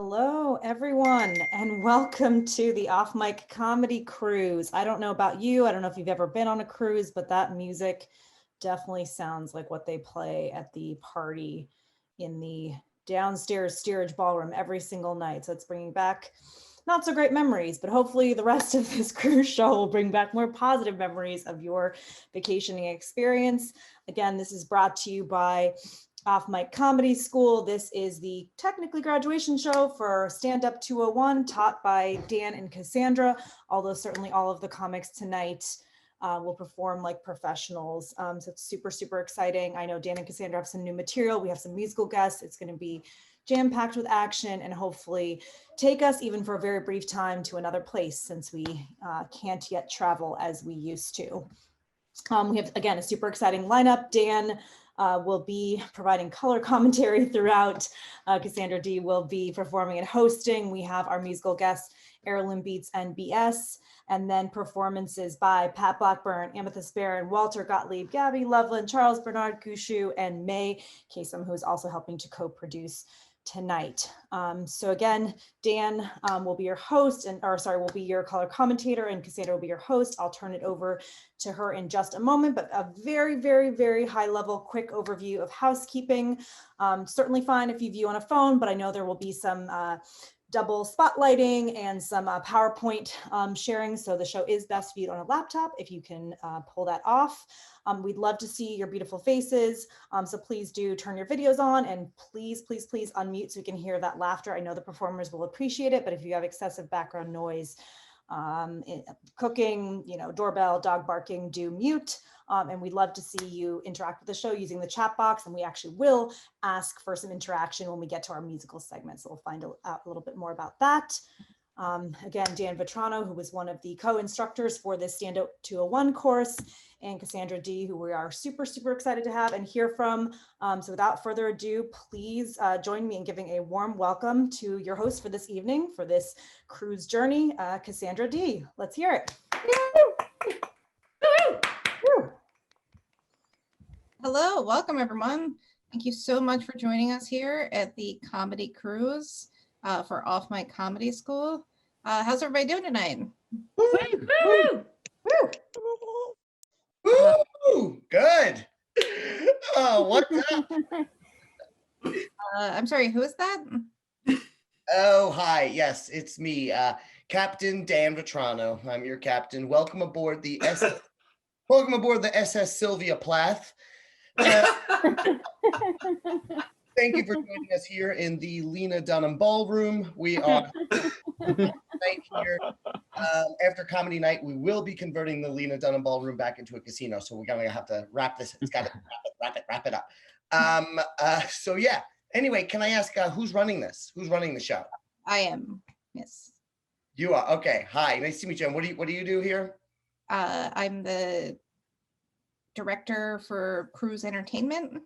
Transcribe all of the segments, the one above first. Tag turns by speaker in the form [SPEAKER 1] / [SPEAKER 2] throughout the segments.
[SPEAKER 1] Hello, everyone, and welcome to the Off Mic Comedy Cruise. I don't know about you. I don't know if you've ever been on a cruise, but that music definitely sounds like what they play at the party in the downstairs steerage ballroom every single night. So it's bringing back not so great memories, but hopefully the rest of this cruise show will bring back more positive memories of your vacationing experience. Again, this is brought to you by Off Mic Comedy School. This is the technically graduation show for Standup 201, taught by Dan and Cassandra, although certainly all of the comics tonight will perform like professionals. So it's super, super exciting. I know Dan and Cassandra have some new material. We have some musical guests. It's going to be jam-packed with action and hopefully take us, even for a very brief time, to another place since we can't yet travel as we used to. We have, again, a super exciting lineup. Dan will be providing color commentary throughout. Cassandra D will be performing and hosting. We have our musical guests, Airloom Beats and BS, and then performances by Pat Blackburn, Amethyst Baron, Walter Gottlieb, Gabby Loveland, Charles Bernard Gushue, and May Kasem, who is also helping to co-produce tonight. So again, Dan will be your host will be your color commentator, and Cassandra will be your host. I'll turn it over to her in just a moment, but a very, very, very high level, quick overview of housekeeping. Certainly fine if you view on a phone, but I know there will be some double spotlighting and some PowerPoint sharing. So the show is best viewed on a laptop if you can pull that off. We'd love to see your beautiful faces. So please do turn your videos on and please, please, please unmute so we can hear that laughter. I know the performers will appreciate it, but if you have excessive background noise, cooking, doorbell, dog barking, do mute. And we'd love to see you interact with the show using the chat box. And we actually will ask for some interaction when we get to our musical segment. So we'll find out a little bit more about that. Again, Dan Vetrano, who was one of the co-instructors for this Standup 201 course, and Cassandra D, who we are super, super excited to have and hear from. So without further ado, please join me in giving a warm welcome to your host for this evening, for this cruise journey, Cassandra D. Let's hear it.
[SPEAKER 2] Hello, welcome everyone. Thank you so much for joining us here at the Comedy Cruise for Off Mic Comedy School. How's everybody doing tonight?
[SPEAKER 3] Woo! Good. Oh, what's up?
[SPEAKER 2] I'm sorry, who is that?
[SPEAKER 3] Oh, hi. Yes, it's me, Captain Dan Vetrano. I'm your captain. Welcome aboard the SS. Welcome aboard the SS Sylvia Plath. Thank you for joining us here in the Lena Dunham Ballroom. We are right here. After comedy night, we will be converting the Lena Dunham Ballroom back into a casino. So we're gonna have to wrap this. It's got to wrap it up. So yeah. Anyway, can I ask who's running this? Who's running the show?
[SPEAKER 2] I am. Yes.
[SPEAKER 3] You are. Okay. Hi. Nice to meet you. And what do you do here?
[SPEAKER 2] I'm the director for cruise entertainment.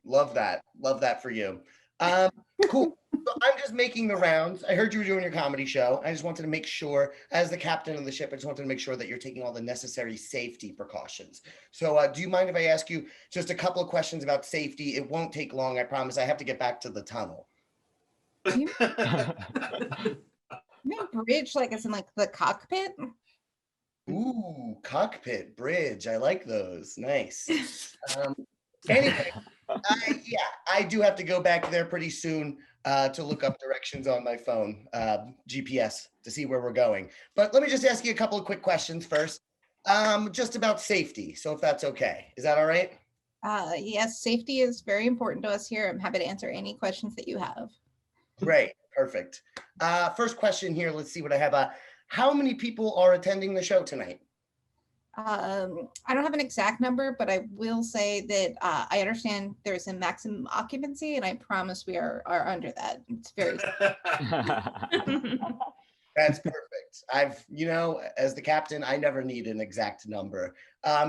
[SPEAKER 3] Love that. Love that for you. Cool. So I'm just making the rounds. I heard you were doing your comedy show. I just wanted to make sure, as the captain of the ship, I just wanted to make sure that you're taking all the necessary safety precautions. So do you mind if I ask you just a couple of questions about safety? It won't take long, I promise. I have to get back to the tunnel.
[SPEAKER 2] You mean bridge, like as in like the cockpit?
[SPEAKER 3] Ooh, cockpit, bridge. I like those. Nice. Anyway, I do have to go back there pretty soon to look up directions on my phone, GPS, to see where we're going. But let me just ask you a couple of quick questions first, just about safety. So if that's okay, is that all right?
[SPEAKER 2] Yes, safety is very important to us here. I'm happy to answer any questions that you have.
[SPEAKER 3] Great, perfect. First question here, let's see what I have. How many people are attending the show tonight?
[SPEAKER 2] I don't have an exact number, but I will say that I understand there's a maximum occupancy, and I promise we are under that. It's very.
[SPEAKER 3] That's perfect. As the captain, I never need an exact number.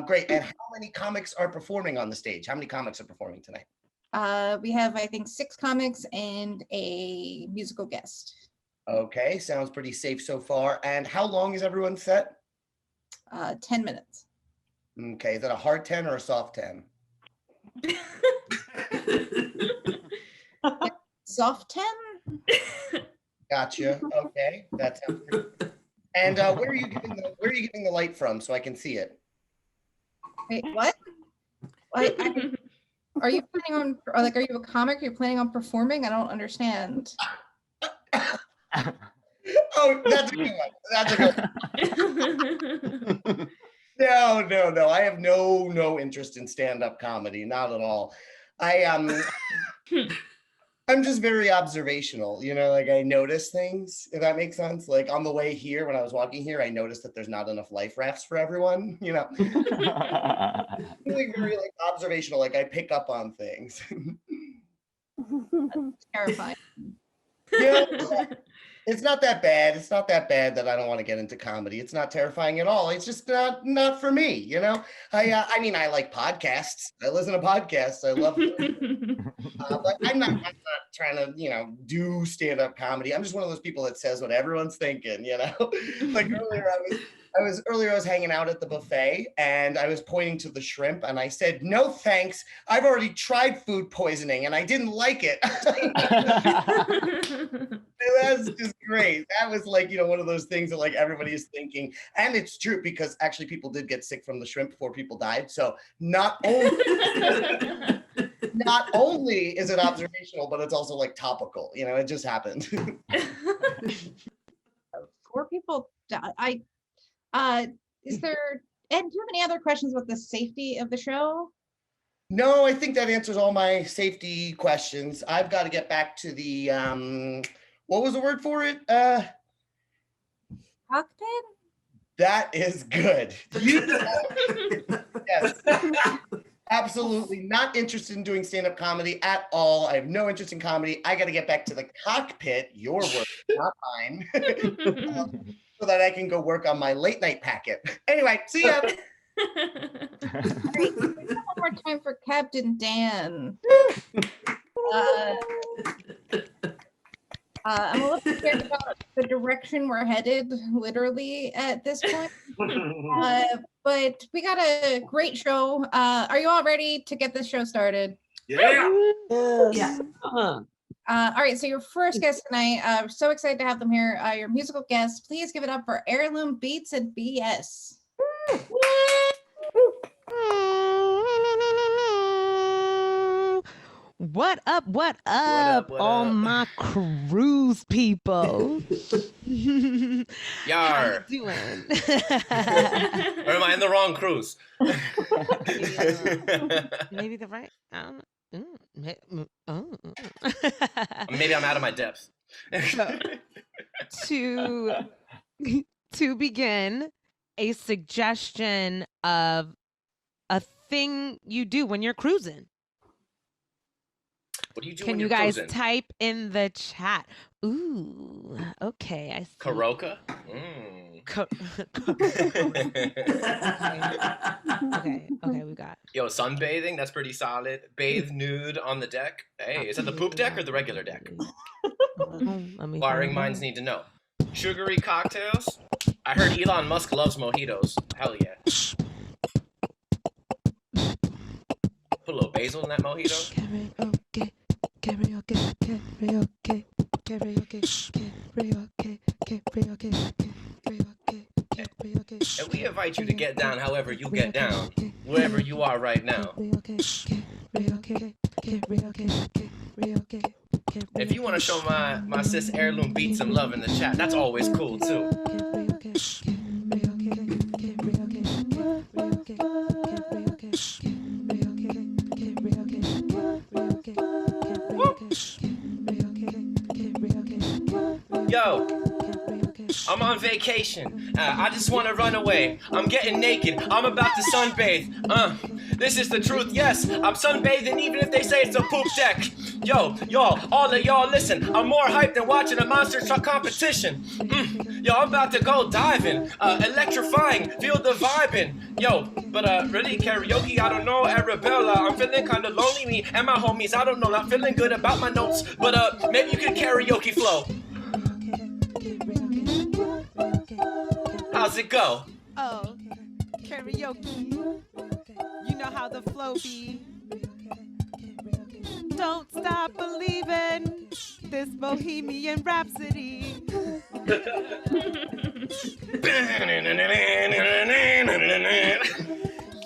[SPEAKER 3] Great. And how many comics are performing on the stage? How many comics are performing tonight?
[SPEAKER 2] We have, I think, 6 comics and a musical guest.
[SPEAKER 3] Okay, sounds pretty safe so far. And how long is everyone's set?
[SPEAKER 2] 10 minutes.
[SPEAKER 3] Okay, is that a hard 10 or a soft 10?
[SPEAKER 2] Soften?
[SPEAKER 3] Gotcha. Okay, that sounds pretty good. And where are you getting the light from so I can see it?
[SPEAKER 2] Wait, what? Are you planning on, or like, are you a comic? Are you planning on performing? I don't understand.
[SPEAKER 3] Oh, that's a good one. That's a good one. No. I have no interest in stand-up comedy, not at all. I'm just very observational, like I notice things, if that makes sense. Like on the way here, when I was walking here, I noticed that there's not enough life rafts for everyone, Really very like observational, like I pick up on things.
[SPEAKER 2] That's terrifying.
[SPEAKER 3] Yeah, it's not that bad. It's not that bad that I don't want to get into comedy. It's not terrifying at all. It's just not for me, I mean, I like podcasts. I listen to podcasts. I love them. But I'm not trying to, do stand-up comedy. I'm just one of those people that says what everyone's thinking, Like earlier I was hanging out at the buffet and I was pointing to the shrimp and I said, "No, thanks. I've already tried food poisoning and I didn't like it." That's just great. That was like, one of those things that like everybody is thinking. And it's true because actually people did get sick from the shrimp before people died. So not only is it observational, but it's also like topical, it just happened.
[SPEAKER 2] 4 people died. Is there, Ed, do you have any other questions about the safety of the show?
[SPEAKER 3] No, I think that answers all my safety questions. I've got to get back to the, what was the word for it?
[SPEAKER 2] Cockpit?
[SPEAKER 3] That is good. Yes. Absolutely not interested in doing stand-up comedy at all. I have no interest in comedy. I got to get back to the cockpit, your work, not mine, so that I can go work on my late night packet. Anyway, see ya.
[SPEAKER 2] Great. One more time for Captain Dan. I'm a little scared about the direction we're headed, literally, at this point. But we got a great show. Are you all ready to get this show started?
[SPEAKER 4] Yeah.
[SPEAKER 5] Yeah.
[SPEAKER 2] All right, so your first guest tonight, I'm so excited to have them here. Your musical guests, please give it up for Airloom Beats and BS.
[SPEAKER 6] What up, all my cruise people? How
[SPEAKER 4] Yar.
[SPEAKER 6] you doing?
[SPEAKER 4] Or am I in the wrong cruise?
[SPEAKER 6] Maybe the right. I don't know.
[SPEAKER 4] Maybe I'm out of my depth.
[SPEAKER 6] To begin, a suggestion of a thing you do when you're cruising.
[SPEAKER 4] What do you do
[SPEAKER 6] Can
[SPEAKER 4] when
[SPEAKER 6] you
[SPEAKER 4] you're
[SPEAKER 6] guys
[SPEAKER 4] cruising?
[SPEAKER 6] type in the chat? Ooh, okay. I see.
[SPEAKER 4] Karoka?
[SPEAKER 6] Okay, we got.
[SPEAKER 4] Yo, sunbathing? That's pretty solid. Bathe nude on the deck. Hey, is that the poop deck or the regular deck? Inquiring minds need to know. Sugary cocktails? I heard Elon Musk loves mojitos. Hell yeah. Put a little basil in that mojito. And we invite you to get down however you get down, wherever you are right now. If you want to show my sis Airloom Beats some love in the chat, that's always cool too. Yo, I'm on vacation. I just want to run away. I'm getting naked. I'm about to sunbathe. This is the truth. Yes, I'm sunbathing even if they say it's a poop deck. Yo, y'all, all of y'all listen. I'm more hyped than watching a monster truck competition. Yo, I'm about to go diving. Electrifying. Feel the vibing. Yo, but really karaoke, I don't know. Arabella, I'm feeling kind of lonely. Me and my homies, I don't know. Not feeling good about my notes. But maybe you could karaoke flow. How's it go?
[SPEAKER 6] Oh, karaoke. You know how the flow be. Don't stop believing. this Bohemian Rhapsody.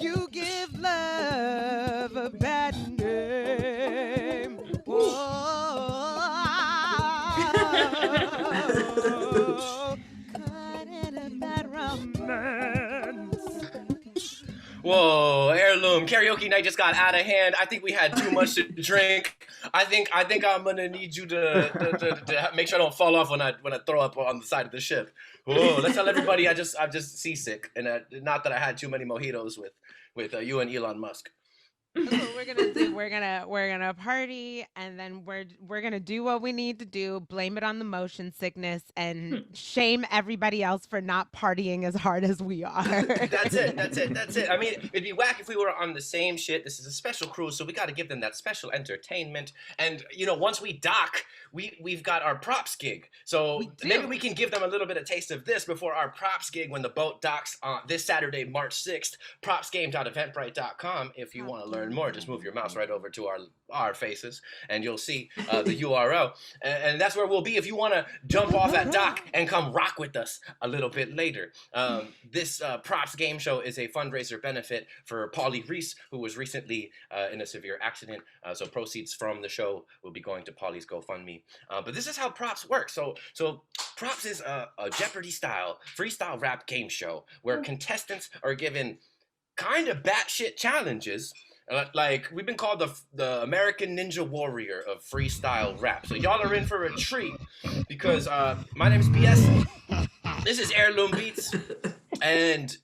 [SPEAKER 6] You give love a bad name. Whoa. Caught in a bad romance.
[SPEAKER 4] Whoa, Heirloom karaoke night just got out of hand. I think we had too much to drink. I think I'm gonna need you to make sure I don't fall off when I throw up on the side of the ship. Whoa, let's tell everybody I'm just seasick, and not that I had too many mojitos with you and Elon Musk.
[SPEAKER 6] That's what we're gonna do. We're gonna party, and then we're gonna do what we need to do. Blame it on the motion sickness, and shame everybody else for not partying as hard as we are.
[SPEAKER 4] That's it. I mean, it'd be whack if we were on the same shit. This is a special cruise, so we got to give them that special entertainment. And once we dock, we've got our props gig. So maybe we can give them a little bit of taste of this before our props gig when the boat docks this Saturday, March 6th. Propsgame.eventbrite.com if you want to learn more. Just move your mouse right over to our faces, and you'll see the URL. And that's where we'll be if you want to jump off that dock and come rock with us a little bit later. This Props Game Show is a fundraiser benefit for Paulie Reese, who was recently in a severe accident. So proceeds from the show will be going to Paulie's GoFundMe. But this is how Props works. So Props is a Jeopardy-style freestyle rap game show where contestants are given kind of batshit challenges. Like, we've been called the American Ninja Warrior of freestyle rap. So y'all are in for a treat because my name is BS. This is Heirloom Beats. And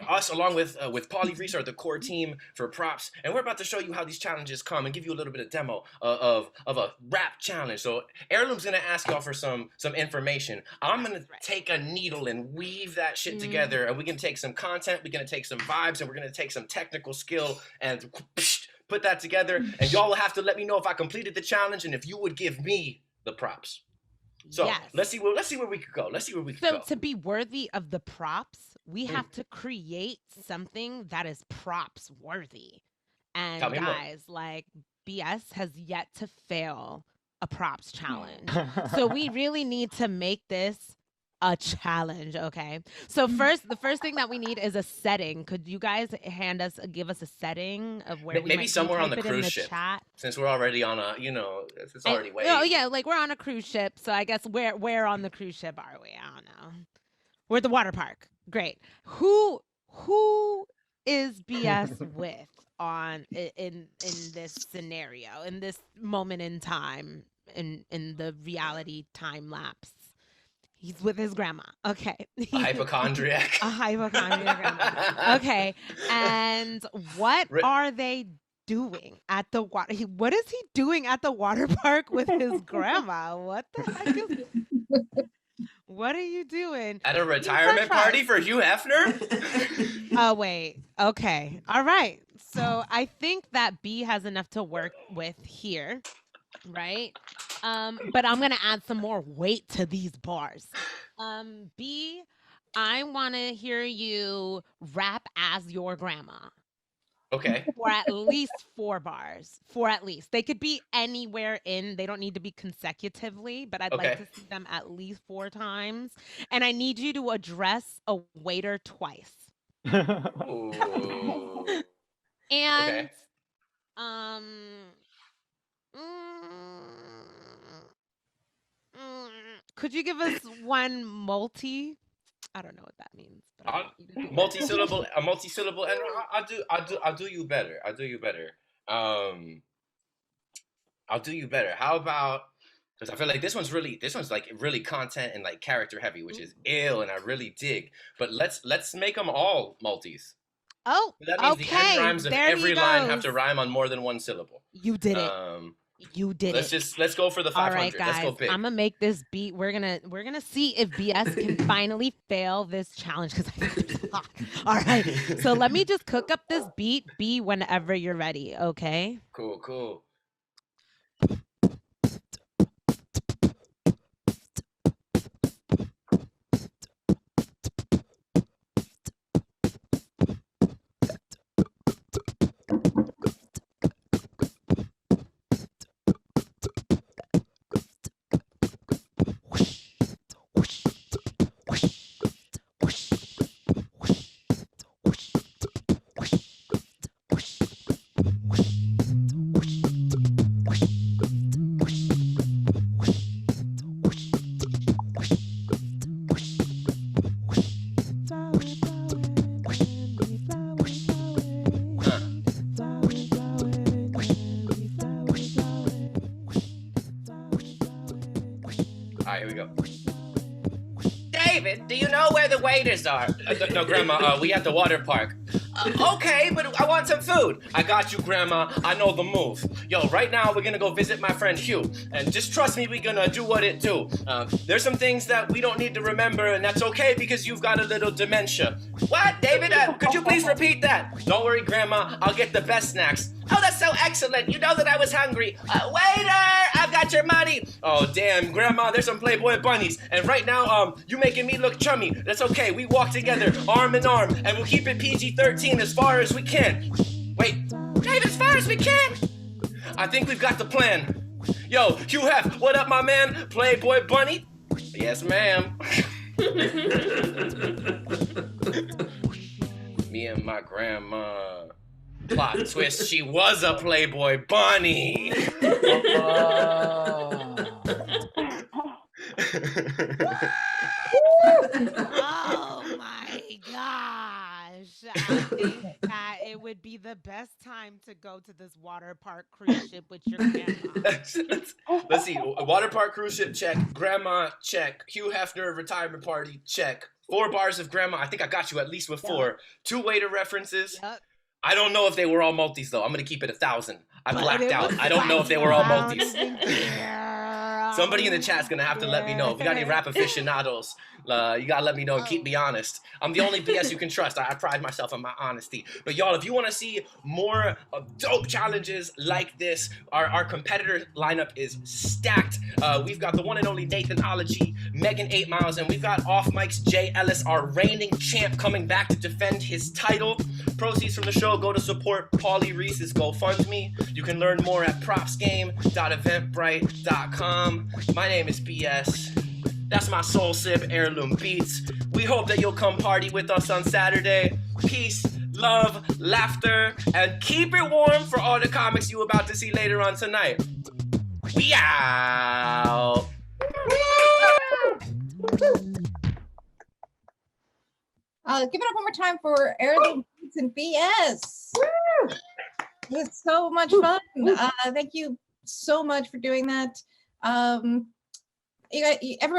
[SPEAKER 4] us along with Paulie Reese are the core team for Props. And we're about to show you how these challenges come and give you a little bit of demo of a rap challenge. So Heirloom's going to ask y'all for some information. I'm going to take a needle and weave that shit together. And we're going to take some content, we're going to take some vibes, and we're going to take some technical skill and put that together. And y'all will have to let me know if I completed the challenge and if you would give me the props. So let's see where we could go. So
[SPEAKER 6] to be worthy of the props, we have to create something that is props worthy. And guys, like, BS has yet to fail a props challenge. So we really need to make this a challenge, okay? So the first thing that we need is a setting. Could you guys give us a setting of where we
[SPEAKER 4] maybe
[SPEAKER 6] might
[SPEAKER 4] somewhere on the
[SPEAKER 6] type it in
[SPEAKER 4] cruise
[SPEAKER 6] the
[SPEAKER 4] ship?
[SPEAKER 6] Chat?
[SPEAKER 4] Since we're already on it's already way.
[SPEAKER 6] Oh yeah, like we're on a cruise ship. So I guess where on the cruise ship are we? I don't know. We're at the water park. Great. Who is BS with in this scenario, in this moment in time, in the reality time lapse? He's with his grandma. Okay.
[SPEAKER 4] A hypochondriac.
[SPEAKER 6] A hypochondriac grandma. Okay. And what are they doing at the water? What is he doing at the water park with his grandma? What the heck is What are you doing?
[SPEAKER 4] At a retirement party for Hugh Hefner?
[SPEAKER 6] Oh, wait. Okay. All right. So I think that B has enough to work with here, right? But I'm going to add some more weight to these bars. B, I want to hear you rap as your grandma.
[SPEAKER 4] Okay.
[SPEAKER 6] For at least 4 bars. They could be anywhere they don't need to be consecutively, but I'd like to see them at least 4 times. And I need you to address a waiter twice.
[SPEAKER 4] Ooh.
[SPEAKER 6] And could you give us one multi? I don't know what that means. But
[SPEAKER 4] multi-syllable, and I'll do you better. I'll do you better. How about? Because I feel like this one's like really content and like character heavy, which is ill, and I really dig. But let's make them all multis.
[SPEAKER 6] Oh,
[SPEAKER 4] that means the end rhymes of every line have to rhyme on more than one syllable.
[SPEAKER 6] You did it. You did it.
[SPEAKER 4] Let's go for the 500.
[SPEAKER 6] All right, guys.
[SPEAKER 4] Let's go big.
[SPEAKER 6] I'm gonna make this beat. We're gonna see if BS can finally fail this challenge because I think there's a lot. All right. So let me just cook up this beat. B, whenever you're ready. Okay.
[SPEAKER 4] Cool. right, here we go. David, do you know where the waiters are? No, Grandma, we at the water park. Okay, but I want some food. I got you, Grandma. I know the move. Yo, right now we're gonna go visit my friend Hugh. And just trust me, we're gonna do what it do. There's some things that we don't need to remember, and that's okay because you've got a little dementia. What, David? Could you please repeat that? Don't worry, Grandma. I'll get the best snacks. Oh, that's so excellent. You know that I was hungry. Waiter, I've got your money. Oh, damn, Grandma, there's some Playboy bunnies. And right now, you making me look chummy. That's okay. We walk together, arm in arm, and we'll keep it PG-13 as far as we can. Wait, Dave, as far as we can? I think we've got the plan. Yo, Hugh Hef, what up, my man? Playboy bunny? Yes, ma'am. Me and my grandma. Plot twist, she was a Playboy bunny.
[SPEAKER 6] Oh my gosh. I think that it would be the best time to go to this water park cruise ship with your grandma.
[SPEAKER 4] Let's see. Water park cruise ship, check. Grandma, check. Hugh Hefner retirement party, check. 4 bars of grandma. I think I got you at least with 4. 2 waiter references.
[SPEAKER 6] Yep.
[SPEAKER 4] I don't know if they were all multis, though. I'm going to keep it 1,000. I blacked out. I don't know if they were all multis. Somebody in the chat's going to have to let me know. If you got any rap aficionados, you got to let me know and keep me honest. I'm the only BS you can trust. I pride myself on my honesty. But y'all, if you want to see more dope challenges like this, our competitor lineup is stacked. We've got the one and only Nathanology, Megan 8 Miles, and we've got Off Mike's Jay Ellis, our reigning champ, coming back to defend his title. Proceeds from the show go to support Paulie Reese's GoFundMe. You can learn more at propsgame.eventbrite.com. My name is BS. That's my soul sip, Heirloom Beats. We hope that you'll come party with us on Saturday. Peace, love, laughter, and keep it warm for all the comics you're about to see later on tonight. We out.
[SPEAKER 2] Give it up one more time for Airloom Beats and BS. It's so much fun. Thank you so much for doing that. Everybody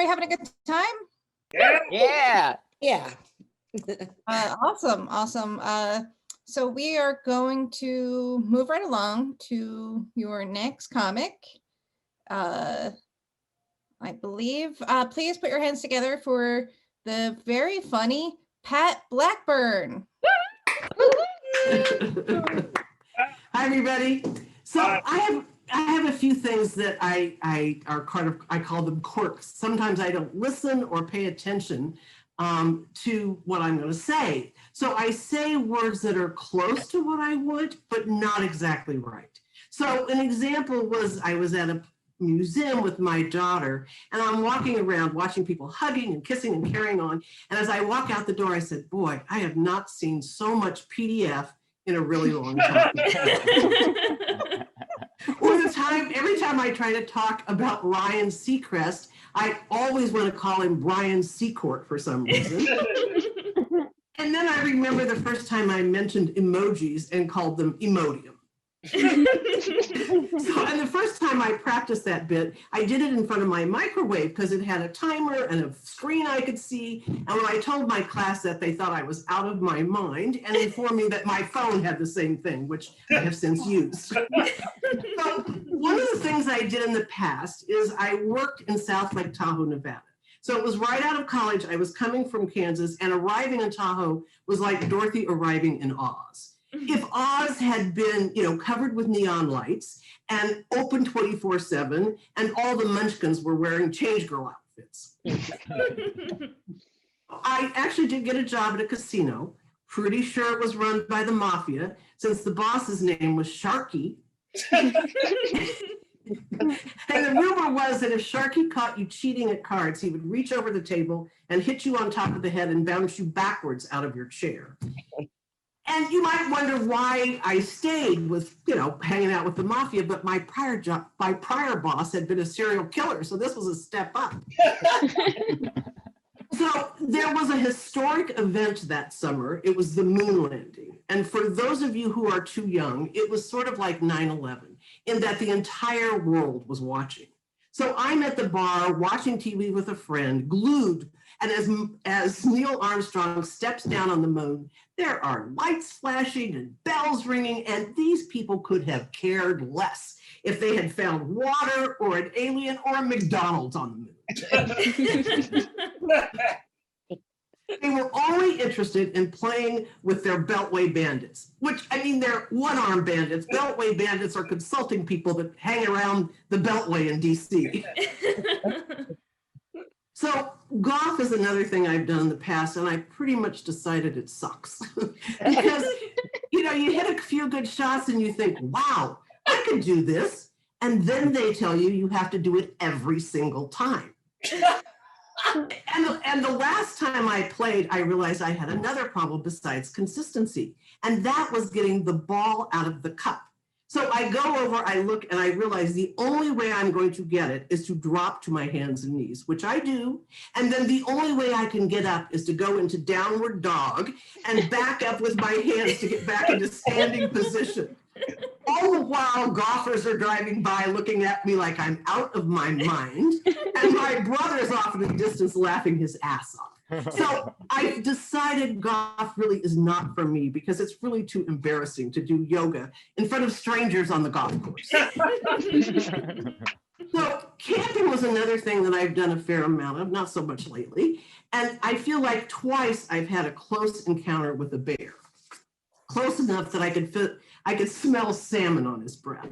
[SPEAKER 2] having a good time?
[SPEAKER 5] Yeah.
[SPEAKER 2] Awesome. So we are going to move right along to your next comic. I believe. Please put your hands together for the very funny Pat Blackburn.
[SPEAKER 5] Hi, everybody. So I have a few things that I call them quirks. Sometimes I don't listen or pay attention to what I'm going to say. So I say words that are close to what I would, but not exactly right. So an example was I was at a museum with my daughter, and I'm walking around watching people hugging and kissing and carrying on. And as I walk out the door, I said, boy, I have not seen so much PDF in a really long time. Or every time I try to talk about Ryan Seacrest, I always want to call him Brian Seacourt for some reason. And then I remember the first time I mentioned emojis and called them Emodium. And the first time I practiced that bit, I did it in front of my microwave because it had a timer and a screen I could see. And when I told my class that, they thought I was out of my mind and informed me that my phone had the same thing, which I have since used. So one of the things I did in the past is I worked in South Lake Tahoe, Nevada. So it was right out of college. I was coming from Kansas, and arriving in Tahoe was like Dorothy arriving in Oz. If Oz had been, covered with neon lights and open 24/7, and all the munchkins were wearing change girl outfits. I actually did get a job at a casino. Pretty sure it was run by the mafia, since the boss's name was Sharky. And the rumor was that if Sharky caught you cheating at cards, he would reach over the table and hit you on top of the head and bounce you backwards out of your chair. And you might wonder why I stayed with, hanging out with the mafia, but my prior boss had been a serial killer, so this was a step up. So there was a historic event that summer. It was the moon landing. And for those of you who are too young, it was sort of like 9/11, in that the entire world was watching. So I'm at the bar watching TV with a friend, glued. And as Neil Armstrong steps down on the moon, there are lights flashing and bells ringing, and these people could have cared less if they had found water or an alien or a McDonald's on the moon. They were only interested in playing with their Beltway bandits, which, I mean, they're one-armed bandits. Beltway bandits are consulting people that hang around the Beltway in DC. So golf is another thing I've done in the past, and I pretty much decided it sucks. Because, you know, you hit a few good shots and you think, wow, I could do this. And then they tell you you have to do it every single time. And the last time I played, I realized I had another problem besides consistency, and that was getting the ball out of the cup. So I go over, I look, and I realize the only way I'm going to get it is to drop to my hands and knees, which I do. And then the only way I can get up is to go into downward dog and back up with my hands to get back into standing position. All the while, golfers are driving by looking at me like I'm out of my mind, and my brother's off in the distance laughing his ass off. So I've decided golf really is not for me because it's really too embarrassing to do yoga in front of strangers on the golf course. So camping was another thing that I've done a fair amount of, not so much lately. And I feel like twice I've had a close encounter with a bear. Close enough that I could smell salmon on his breath.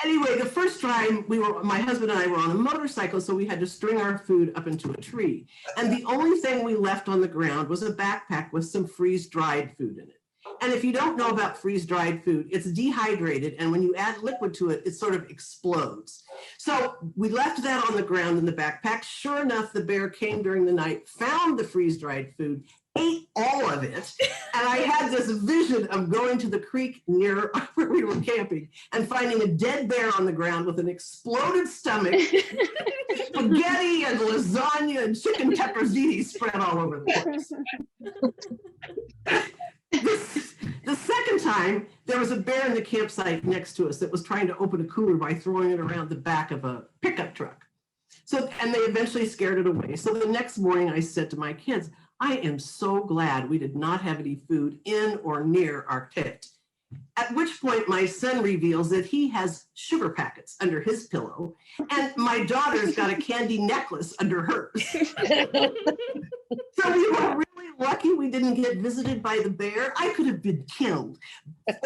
[SPEAKER 5] Anyway, the first time my husband and I were on a motorcycle, so we had to string our food up into a tree. And the only thing we left on the ground was a backpack with some freeze-dried food in it. And if you don't know about freeze-dried food, it's dehydrated, and when you add liquid to it, it sort of explodes. So we left that on the ground in the backpack. Sure enough, the bear came during the night, found the freeze-dried food, ate all of it, and I had this vision of going to the creek near where we were camping and finding a dead bear on the ground with an exploded stomach, spaghetti and lasagna and chicken pepperzini spread all over the place. The second time, there was a bear in the campsite next to us that was trying to open a cooler by throwing it around the back of a pickup truck. So, and they eventually scared it away. So the next morning I said to my kids, I am so glad we did not have any food in or near our tent. At which point my son reveals that he has sugar packets under his pillow, and my daughter's got a candy necklace under hers. So we were really lucky we didn't get visited by the bear. I could have been killed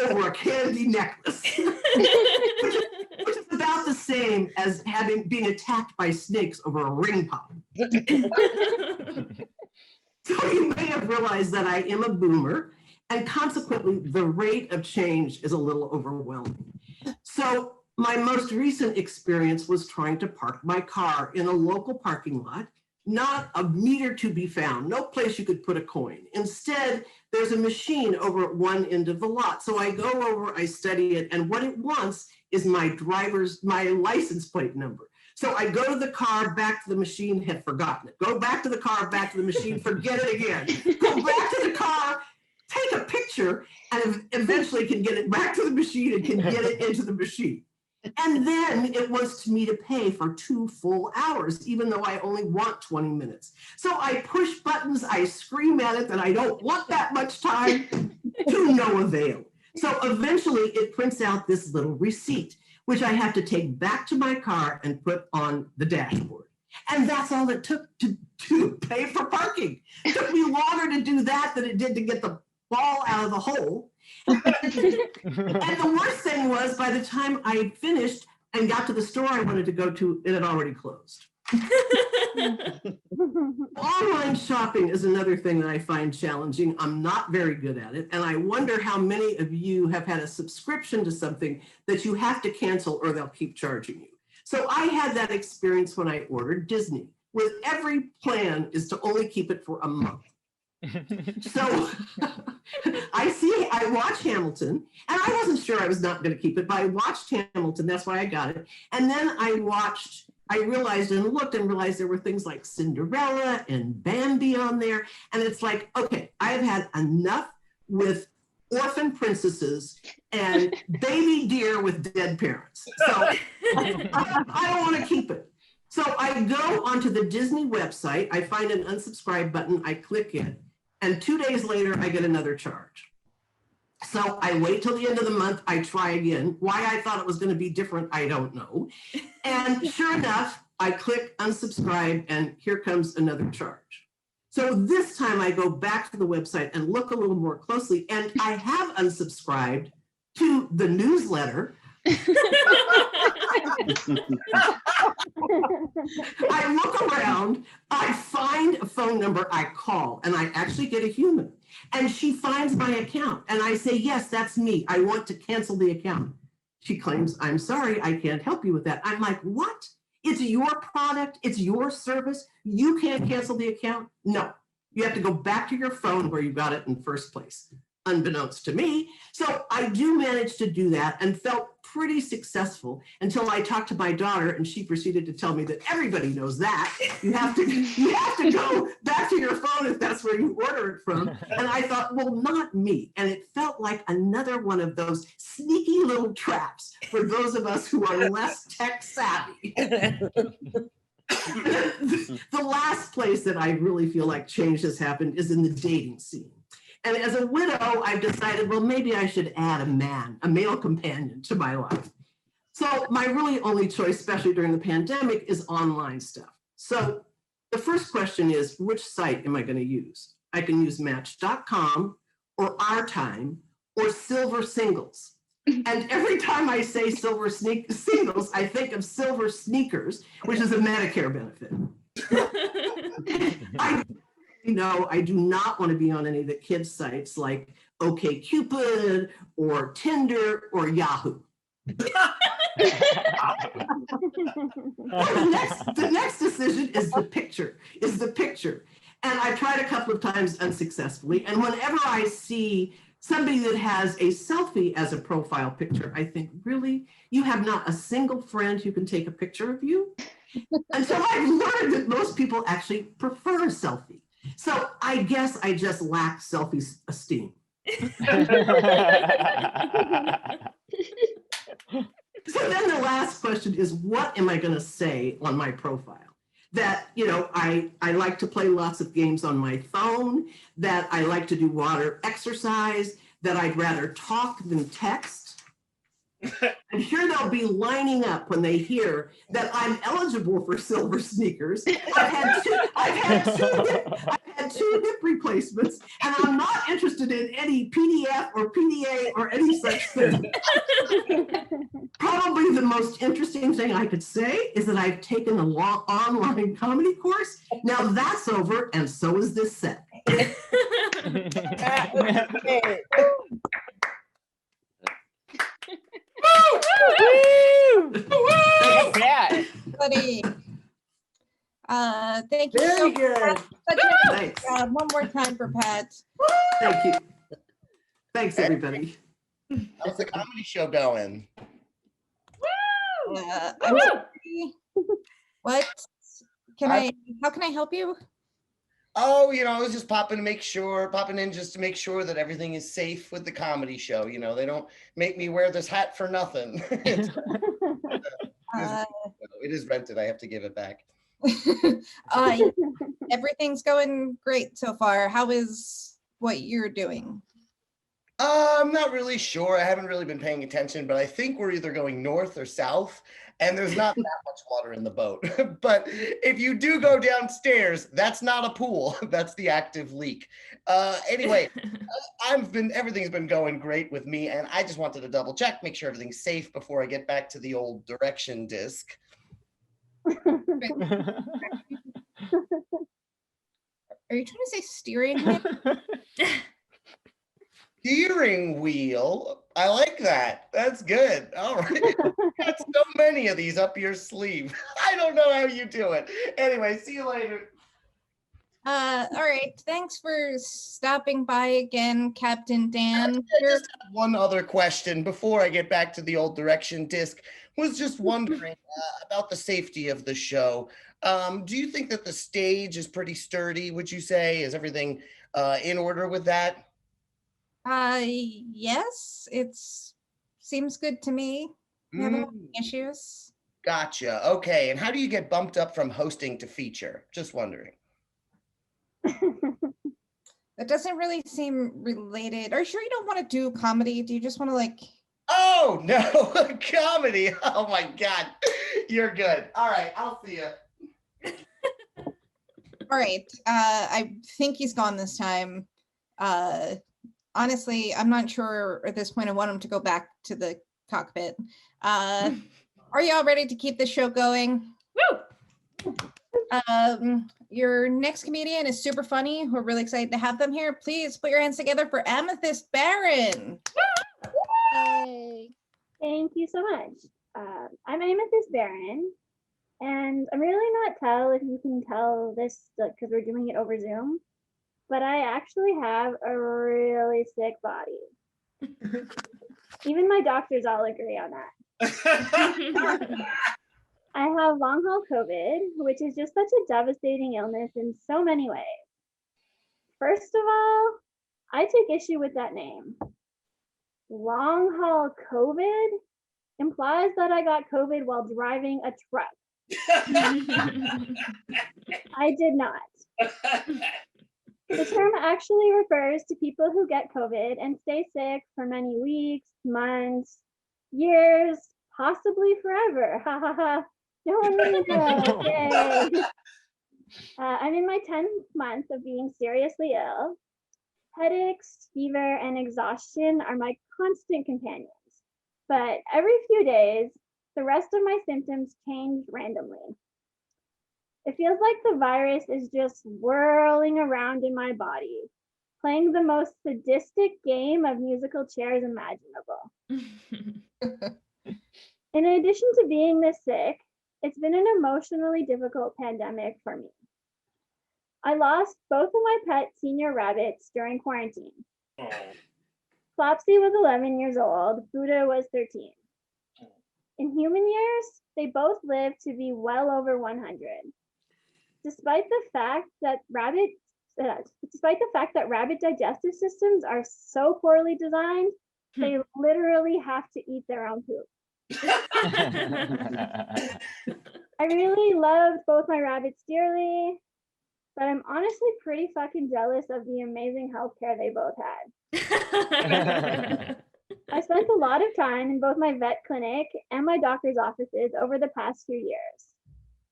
[SPEAKER 5] over a candy necklace, which is about the same as being attacked by snakes over a ring pop. So you may have realized that I am a boomer, and consequently, the rate of change is a little overwhelming. So my most recent experience was trying to park my car in a local parking lot, not a meter to be found, no place you could put a coin. Instead, there's a machine over at one end of the lot. So I go over, I study it, and what it wants is my license plate number. So I go to the car, back to the machine, had forgotten it. Go back to the car, back to the machine, forget it again. Go back to the car, take a picture, and eventually can get it back to the machine and can get it into the machine. And then it wants me to pay for 2 full hours, even though I only want 20 minutes. So I push buttons, I scream at it that I don't want that much time, to no avail. So eventually it prints out this little receipt, which I have to take back to my car and put on the dashboard. And that's all it took to pay for parking. It took me longer to do that than it did to get the ball out of the hole. And the worst thing was, by the time I finished and got to the store I wanted to go to, it had already closed. Online shopping is another thing that I find challenging. I'm not very good at it. And I wonder how many of you have had a subscription to something that you have to cancel or they'll keep charging you. So I had that experience when I ordered Disney, with every plan is to only keep it for a month. So I watch Hamilton, and I wasn't sure I was not going to keep it, but I watched Hamilton, that's why I got it. And then I realized and looked and realized there were things like Cinderella and Bambi on there. And it's like, okay, I've had enough with orphan princesses and baby deer with dead parents. So I don't want to keep it. So I go onto the Disney website, I find an unsubscribe button, I click it, and 2 days later, I get another charge. So I wait till the end of the month, I try again. Why I thought it was going to be different, I don't know. And sure enough, I click unsubscribe, and here comes another charge. So this time I go back to the website and look a little more closely, and I have unsubscribed to the newsletter. I look around, I find a phone number, I call, and I actually get a human. And she finds my account, and I say, yes, that's me. I want to cancel the account. She claims, I'm sorry, I can't help you with that. I'm like, what? It's your product, it's your service. You can't cancel the account? No, you have to go back to your phone where you got it in the first place, unbeknownst to me. So I do manage to do that and felt pretty successful until I talked to my daughter, and she proceeded to tell me that everybody knows that. You have to go back to your phone if that's where you order it from. And I thought, well, not me. And it felt like another one of those sneaky little traps for those of us who are less tech savvy. The last place that I really feel like change has happened is in the dating scene. And as a widow, I've decided, well, maybe I should add a male companion to my life. So my really only choice, especially during the pandemic, is online stuff. So the first question is, which site am I going to use? I can use Match.com or Our Time or Silver Singles. And every time I say Silver Singles, I think of Silver Sneakers, which is a Medicare benefit. I do not want to be on any of the kids' sites like OkCupid or Tinder or Yahoo. The next decision is the picture. And I tried a couple of times unsuccessfully. And whenever I see somebody that has a selfie as a profile picture, I think, really? You have not a single friend who can take a picture of you? Until I've learned that most people actually prefer a selfie. So I guess I just lack self-esteem. So then the last question is, what am I going to say on my profile? That, I like to play lots of games on my phone, that I like to do water exercise, that I'd rather talk than text. And here they'll be lining up when they hear that I'm eligible for Silver Sneakers. I've had two hip replacements, and I'm not interested in any PDF or PDA or any such thing. Probably the most interesting thing I could say is that I've taken a long online comedy course. Now that's over, and so is this set.
[SPEAKER 2] Yeah. Buddy. Thank you.
[SPEAKER 5] Very good. Thanks.
[SPEAKER 2] One more time for Pat.
[SPEAKER 5] Thank you. Thanks, everybody.
[SPEAKER 3] How's the comedy show going?
[SPEAKER 2] What? How can I help you?
[SPEAKER 3] Oh, I was just popping in just to make sure that everything is safe with the comedy show. They don't make me wear this hat for nothing. It is rented. I have to give it back.
[SPEAKER 2] Everything's going great so far. How is what you're doing?
[SPEAKER 3] I'm not really sure. I haven't really been paying attention, but I think we're either going north or south, and there's not that much water in the boat. But if you do go downstairs, that's not a pool. That's the active leak. Anyway, everything's been going great with me, and I just wanted to double check, make sure everything's safe before I get back to the old direction disc.
[SPEAKER 2] Are you trying to say steering wheel?
[SPEAKER 3] Steering wheel. I like that. That's good. All right. Got so many of these up your sleeve. I don't know how you do it. Anyway, see you later.
[SPEAKER 2] All right. Thanks for stopping by again, Captain Dan.
[SPEAKER 3] I just have one other question before I get back to the old direction disc. Was just wondering about the safety of the show. Do you think that the stage is pretty sturdy, would you say? Is everything in order with that?
[SPEAKER 2] Yes, seems good to me. You have any issues?
[SPEAKER 3] Gotcha. Okay. And how do you get bumped up from hosting to feature? Just wondering.
[SPEAKER 2] That doesn't really seem related. Are you sure you don't want to do comedy? Do you just want to like...
[SPEAKER 3] Oh, no, comedy. Oh my God. You're good. All right. I'll see you.
[SPEAKER 2] All right. I think he's gone this time. Honestly, I'm not sure at this point I want him to go back to the cockpit. Are y'all ready to keep this show going?
[SPEAKER 7] Woo!
[SPEAKER 2] Your next comedian is super funny. We're really excited to have them here. Please put your hands together for Amethyst Baron.
[SPEAKER 8] Hey. Thank you so much. I'm Amethyst Baron, and I'm really not tell if you can tell this because we're doing it over Zoom, but I actually have a really sick body. Even my doctors all agree on that. I have long haul COVID, which is just such a devastating illness in so many ways. First of all, I take issue with that name. Long haul COVID implies that I got COVID while driving a truck. I did not. The term actually refers to people who get COVID and stay sick for many weeks, months, years, possibly forever. Ha ha ha. No one really knows. Yay. I'm in my 10th month of being seriously ill. Headaches, fever, and exhaustion are my constant companions. But every few days, the rest of my symptoms change randomly. It feels like the virus is just whirling around in my body, playing the most sadistic game of musical chairs imaginable. In addition to being this sick, it's been an emotionally difficult pandemic for me. I lost both of my pet senior rabbits during quarantine. Flopsy was 11 years old, Buddha was 13. In human years, they both lived to be well over 100. Despite the fact that rabbit digestive systems are so poorly designed, they literally have to eat their own poop. I really loved both my rabbits dearly, but I'm honestly pretty fucking jealous of the amazing healthcare they both had. I spent a lot of time in both my vet clinic and my doctor's offices over the past few years,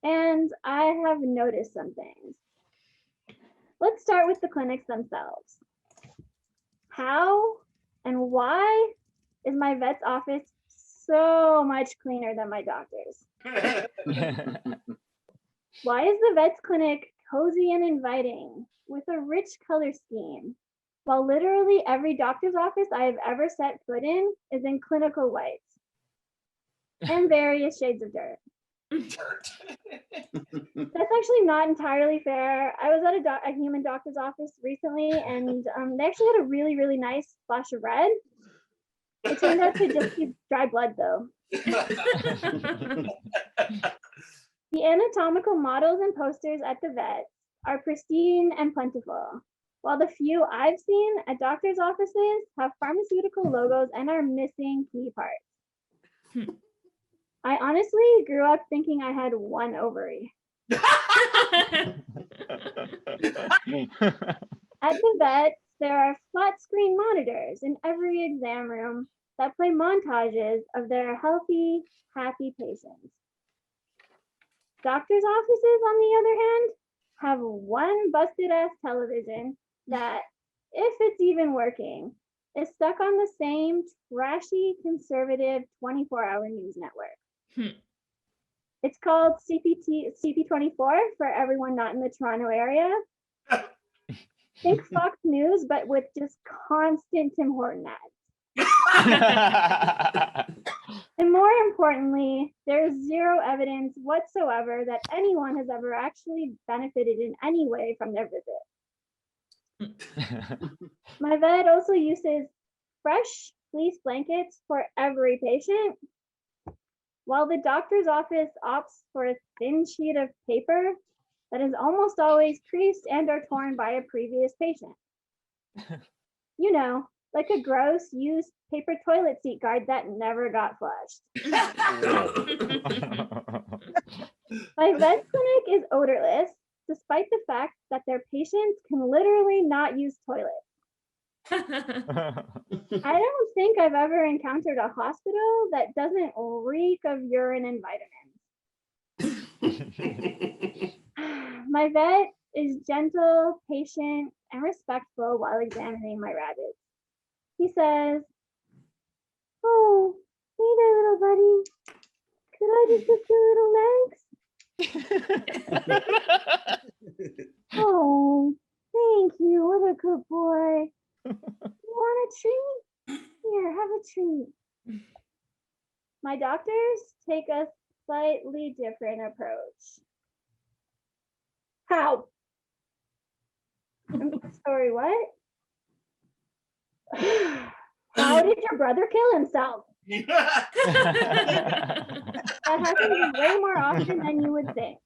[SPEAKER 8] and I have noticed some things. Let's start with the clinics themselves. How and why is my vet's office so much cleaner than my doctor's? Why is the vet's clinic cozy and inviting with a rich color scheme, while literally every doctor's office I have ever set foot in is in clinical whites and various shades of dirt? That's actually not entirely fair. I was at a human doctor's office recently, and they actually had a really, really nice splash of red. It turned out to just be dry blood, though. The anatomical models and posters at the vet are pristine and plentiful, while the few I've seen at doctors' offices have pharmaceutical logos and are missing key parts. I honestly grew up thinking I had one ovary. At the vet, there are flat screen monitors in every exam room that play montages of their healthy, happy patients. Doctors' offices, on the other hand, have one busted ass television that, if it's even working, is stuck on the same trashy, conservative 24-hour news network. It's called CP24 for everyone not in the Toronto area. Think Fox News, but with just constant Tim Horton ads. And more importantly, there's zero evidence whatsoever that anyone has ever actually benefited in any way from their visit. My vet also uses fresh fleece blankets for every patient, while the doctor's office opts for a thin sheet of paper that is almost always creased and or torn by a previous patient. You know, like a gross used paper toilet seat guard that never got flushed. My vet clinic is odorless, despite the fact that their patients can literally not use toilets. I don't think I've ever encountered a hospital that doesn't reek of urine and vitamins. My vet is gentle, patient, and respectful while examining my rabbits. He says, "Oh, hey there, little buddy. Could I just lick your little legs?" "Oh, thank you. What a good boy. You want a treat? Here, have a treat." My doctors take a slightly different approach. How? I'm sorry, what? How did your brother kill himself? That happens way more often than you would think.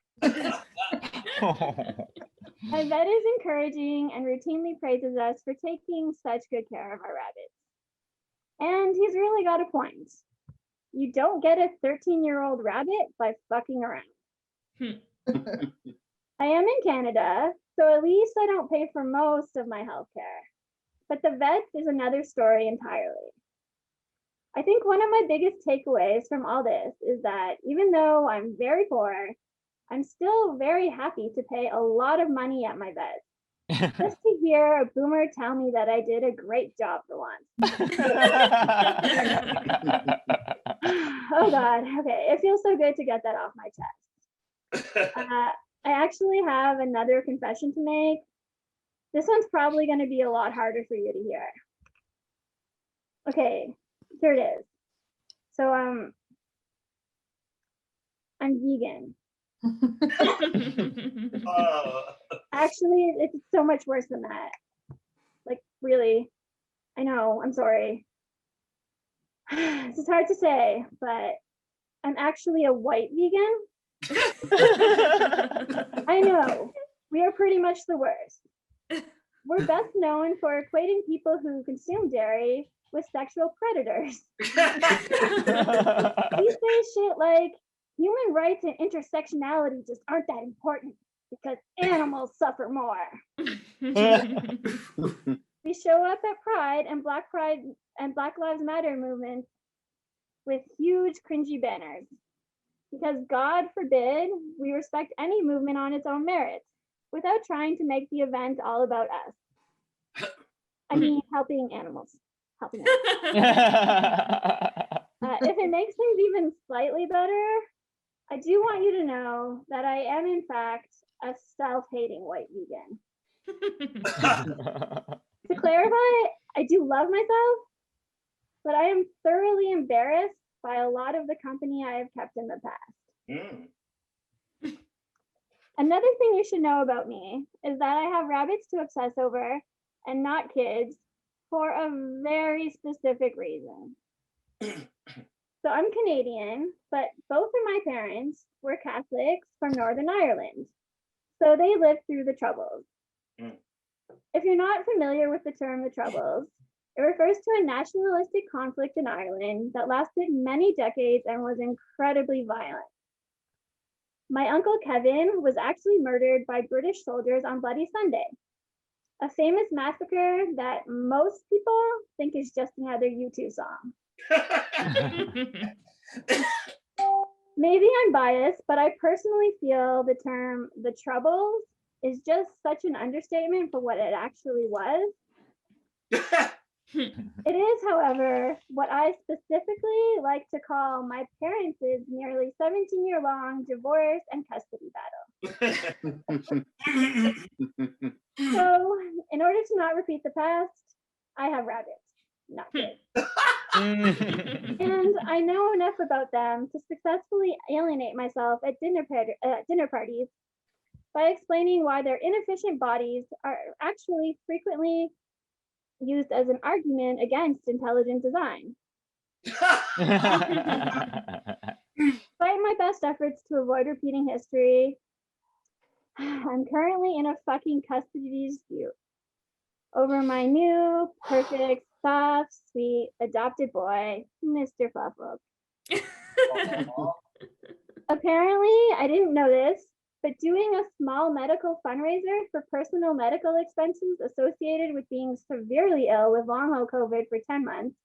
[SPEAKER 8] My vet is encouraging and routinely praises us for taking such good care of our rabbits. And he's really got a point. You don't get a 13-year-old rabbit by fucking around. I am in Canada, so at least I don't pay for most of my healthcare. But the vet is another story entirely. I think one of my biggest takeaways from all this is that even though I'm very poor, I'm still very happy to pay a lot of money at my vet. Just to hear a boomer tell me that I did a great job for once. Oh God, okay, it feels so good to get that off my chest. I actually have another confession to make. This one's probably going to be a lot harder for you to hear. Okay, here it is. So I'm vegan. Actually, it's so much worse than that. Like, really, I know, I'm sorry. This is hard to say, but I'm actually a white vegan. I know, we are pretty much the worst. We're best known for equating people who consume dairy with sexual predators. We say shit like, human rights and intersectionality just aren't that important because animals suffer more. We show up at Pride and Black Lives Matter movements with huge cringy banners because God forbid we respect any movement on its own merits without trying to make the event all about us. I mean, helping animals. If it makes things even slightly better, I do want you to know that I am in fact a self-hating white vegan. To clarify, I do love myself, but I am thoroughly embarrassed by a lot of the company I have kept in the past. Another thing you should know about me is that I have rabbits to obsess over and not kids for a very specific reason. So I'm Canadian, but both of my parents were Catholics from Northern Ireland. So they lived through the Troubles. If you're not familiar with the term the Troubles, it refers to a nationalistic conflict in Ireland that lasted many decades and was incredibly violent. My uncle Kevin was actually murdered by British soldiers on Bloody Sunday, a famous massacre that most people think is just another U2 song. Maybe I'm biased, but I personally feel the term the Troubles is just such an understatement for what it actually was. It is, however, what I specifically like to call my parents' nearly 17-year-long divorce and custody battle. So, in order to not repeat the past, I have rabbits, not kids. And I know enough about them to successfully alienate myself at dinner parties by explaining why their inefficient bodies are actually frequently used as an argument against intelligent design. Despite my best efforts to avoid repeating history, I'm currently in a fucking custody dispute over my new, perfect, soft, sweet adopted boy, Mr. Fluffles. Apparently, I didn't know this, but doing a small medical fundraiser for personal medical expenses associated with being severely ill with long-haul COVID for 10 months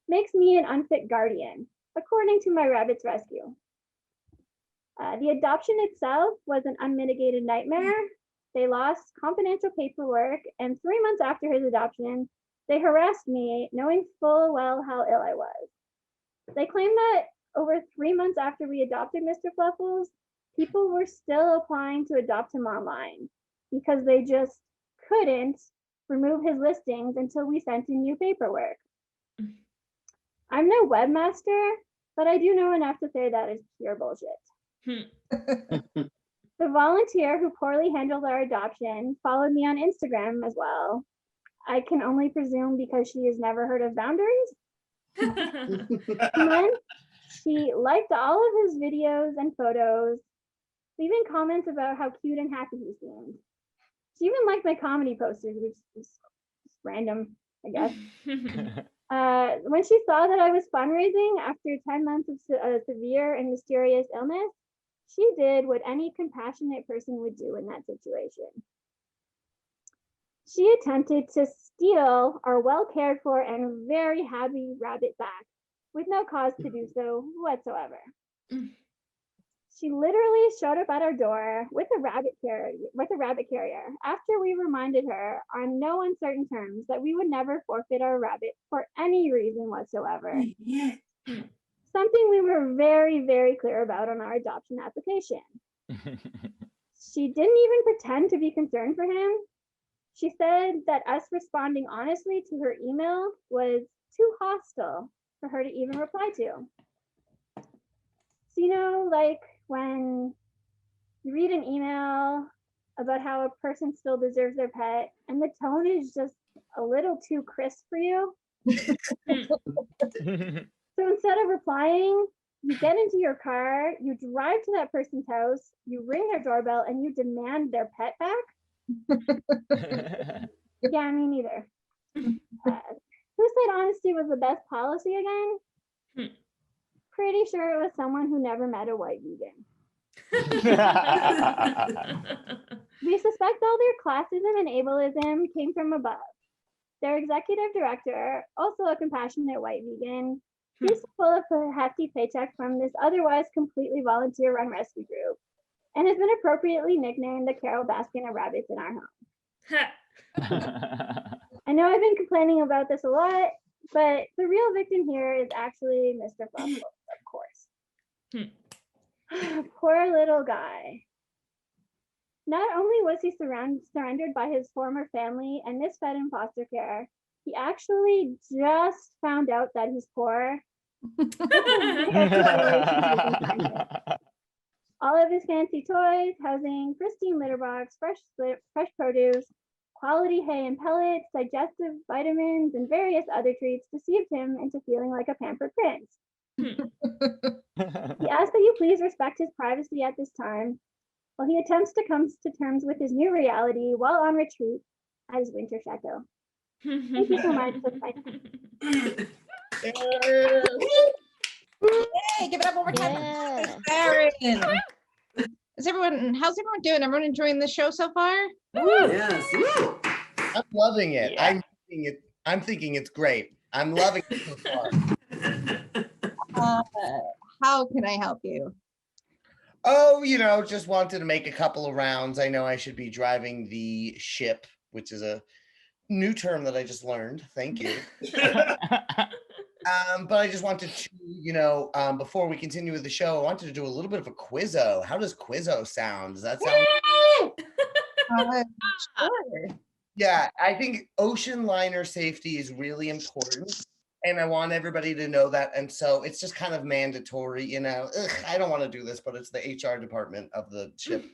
[SPEAKER 8] makes me an unfit guardian, according to my rabbit's rescue. The adoption itself was an unmitigated nightmare. They lost confidential paperwork, and 3 months after his adoption, they harassed me, knowing full well how ill I was. They claimed that over 3 months after we adopted Mr. Fluffles, people were still applying to adopt him online because they just couldn't remove his listings until we sent in new paperwork. I'm no webmaster, but I do know enough to say that is pure bullshit. The volunteer who poorly handled our adoption followed me on Instagram as well. I can only presume because she has never heard of boundaries. And then she liked all of his videos and photos, leaving comments about how cute and happy he seemed. She even liked my comedy posters, which is random, I guess. When she saw that I was fundraising after 10 months of severe and mysterious illness, she did what any compassionate person would do in that situation. She attempted to steal our well cared for and very happy rabbit back with no cause to do so whatsoever. She literally showed up at our door with a rabbit carrier after we reminded her on no uncertain terms that we would never forfeit our rabbit for any reason whatsoever. Something we were very, very clear about on our adoption application. She didn't even pretend to be concerned for him. She said that us responding honestly to her email was too hostile for her to even reply to. So, you know, like when you read an email about how a person still deserves their pet and the tone is just a little too crisp for you. So instead of replying, you get into your car, you drive to that person's house, you ring their doorbell, and you demand their pet back? Yeah, me neither. Who said honesty was the best policy again? Pretty sure it was someone who never met a white vegan. We suspect all their classism and ableism came from above. Their executive director, also a compassionate white vegan, used to pull up a hefty paycheck from this otherwise completely volunteer-run rescue group, and has been appropriately nicknamed the Carol Baskin of rabbits in our home. I know I've been complaining about this a lot, but the real victim here is actually Mr. Fluffles, of course. Poor little guy. Not only was he surrendered by his former family and misfed in foster care, he actually just found out that he's poor. All of his fancy toys, housing, pristine litter box, fresh produce, quality hay and pellets, digestive vitamins, and various other treats deceived him into feeling like a pampered prince. He asked that you please respect his privacy at this time, while he attempts to come to terms with his new reality while on retreat at his winter chateau. Thank you so much.
[SPEAKER 2] Yay, give it up over time. Baron. How's everyone doing? Everyone enjoying the show so far?
[SPEAKER 5] Yes.
[SPEAKER 3] I'm loving it.
[SPEAKER 4] Yeah.
[SPEAKER 3] I'm thinking it's great. I'm loving it so far.
[SPEAKER 2] How can I help you?
[SPEAKER 3] Oh, just wanted to make a couple of rounds. I know I should be driving the ship, which is a new term that I just learned. Thank you. But I just wanted to, before we continue with the show, I wanted to do a little bit of a quizzo. How does quizzo sound? Does that sound?
[SPEAKER 2] Sure.
[SPEAKER 3] Yeah, I think ocean liner safety is really important. And I want everybody to know that. And so it's just kind of mandatory, I don't want to do this, but it's the HR department of the ship.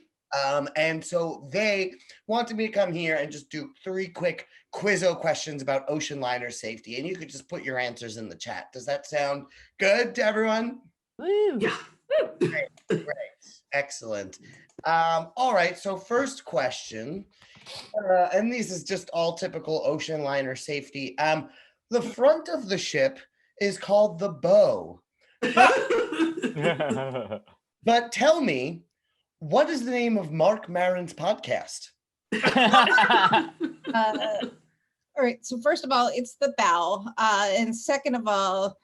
[SPEAKER 3] And so they wanted me to come here and just do 3 quick quizzo questions about ocean liner safety. And you could just put your answers in the chat. Does that sound good to everyone?
[SPEAKER 5] Woo. Yeah.
[SPEAKER 3] Great. Excellent. All right. So first question, and this is just all typical ocean liner safety. The front of the ship is called the bow. But tell me, what is the name of Mark Maron's podcast?
[SPEAKER 2] All right, so first of all, it's the bow. And second of all,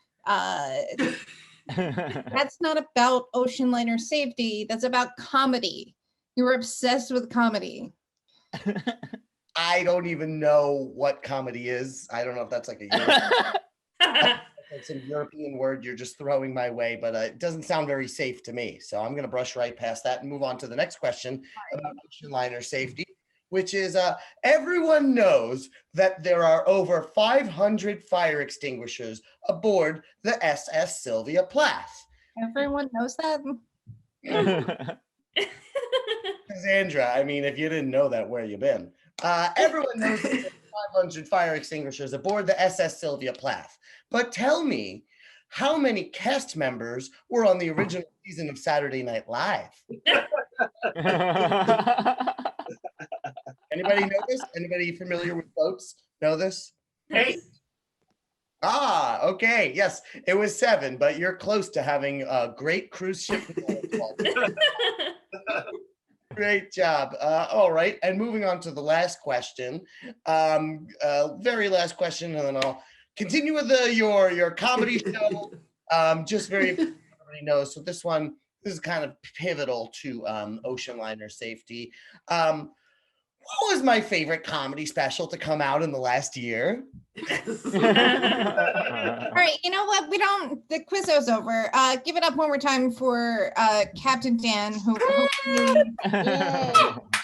[SPEAKER 2] that's not about ocean liner safety. That's about comedy. You were obsessed with comedy.
[SPEAKER 3] I don't even know what comedy is. I don't know if that's like it's a European word you're just throwing my way, but it doesn't sound very safe to me. So I'm going to brush right past that and move on to the next question about ocean liner safety, which is everyone knows that there are over 500 fire extinguishers aboard the SS Sylvia Plath.
[SPEAKER 2] Everyone knows that?
[SPEAKER 3] Cassandra, I mean, if you didn't know that, where you been? Everyone knows that there are 500 fire extinguishers aboard the SS Sylvia Plath. But tell me, how many cast members were on the original season of Saturday Night Live? Anybody know this? Anybody familiar with boats know this?
[SPEAKER 5] 8.
[SPEAKER 3] Ah, okay. Yes, it was 7, but you're close to having a great cruise ship. Great job. All right, and moving on to the last question, very last question, and then I'll continue with your comedy show. Just very everybody knows. So this is kind of pivotal to ocean liner safety. What was my favorite comedy special to come out in the last year?
[SPEAKER 2] All right, you know what? The quizzo's over. Give it up one more time for Captain Dan, who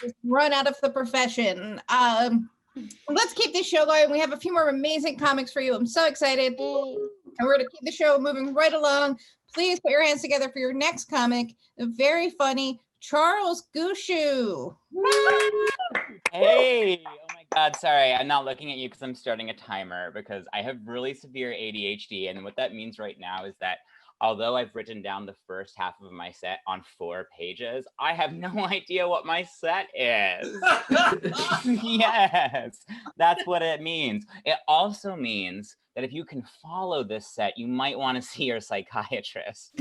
[SPEAKER 2] just run out of the profession. Let's keep this show going. We have a few more amazing comics for you. I'm so excited. And we're going to keep the show moving right along. Please put your hands together for your next comic, the very funny Charles Gushue.
[SPEAKER 7] Hey, oh my God, sorry, I'm not looking at you because I'm starting a timer because I have really severe ADHD, and what that means right now is that although I've written down the first half of my set on 4 pages, I have no idea what my set is. Yes, that's what it means. It also means that if you can follow this set, you might want to see your psychiatrist.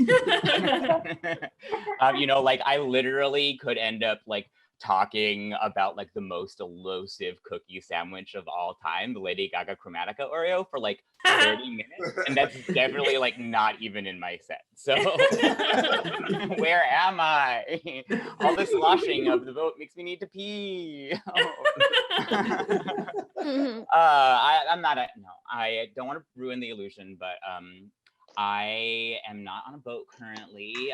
[SPEAKER 7] Like I literally could end up like talking about like the most elusive cookie sandwich of all time, the Lady Gaga Chromatica Oreo, for like 30 minutes, and that's definitely like not even in my set. So where am I? All this sloshing of the boat makes me need to pee. I don't want to ruin the illusion, but I am not on a boat currently.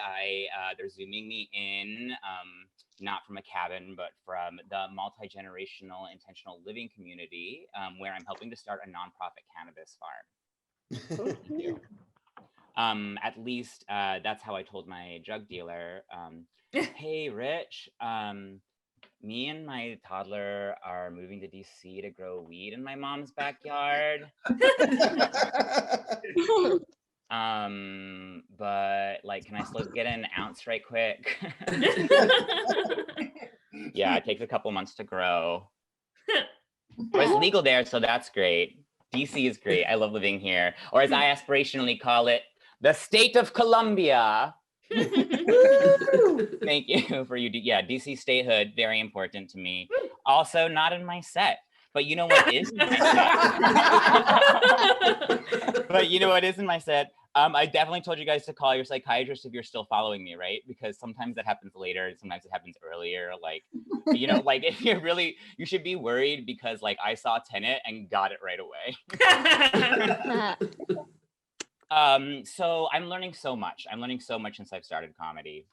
[SPEAKER 7] They're zooming me in, not from a cabin, but from the multi-generational intentional living community, where I'm helping to start a nonprofit cannabis farm. Thank you. At least that's how I told my drug dealer, hey, Rich, me and my toddler are moving to DC to grow weed in my mom's backyard. But like, can I still get an ounce right quick? Yeah, it takes a couple months to grow. But it's legal there, so that's great. DC is great. I love living here. Or as I aspirationally call it, the state of Columbia. Thank you for DC statehood, very important to me. Also not in my set. But you know what is in my set? But you know what is in my set? I definitely told you guys to call your psychiatrist if you're still following me, right? Because sometimes that happens later, and sometimes it happens earlier. Like, like if you're really, you should be worried because like I saw Tenet and got it right away. So I'm learning so much. I'm learning so much since I've started comedy.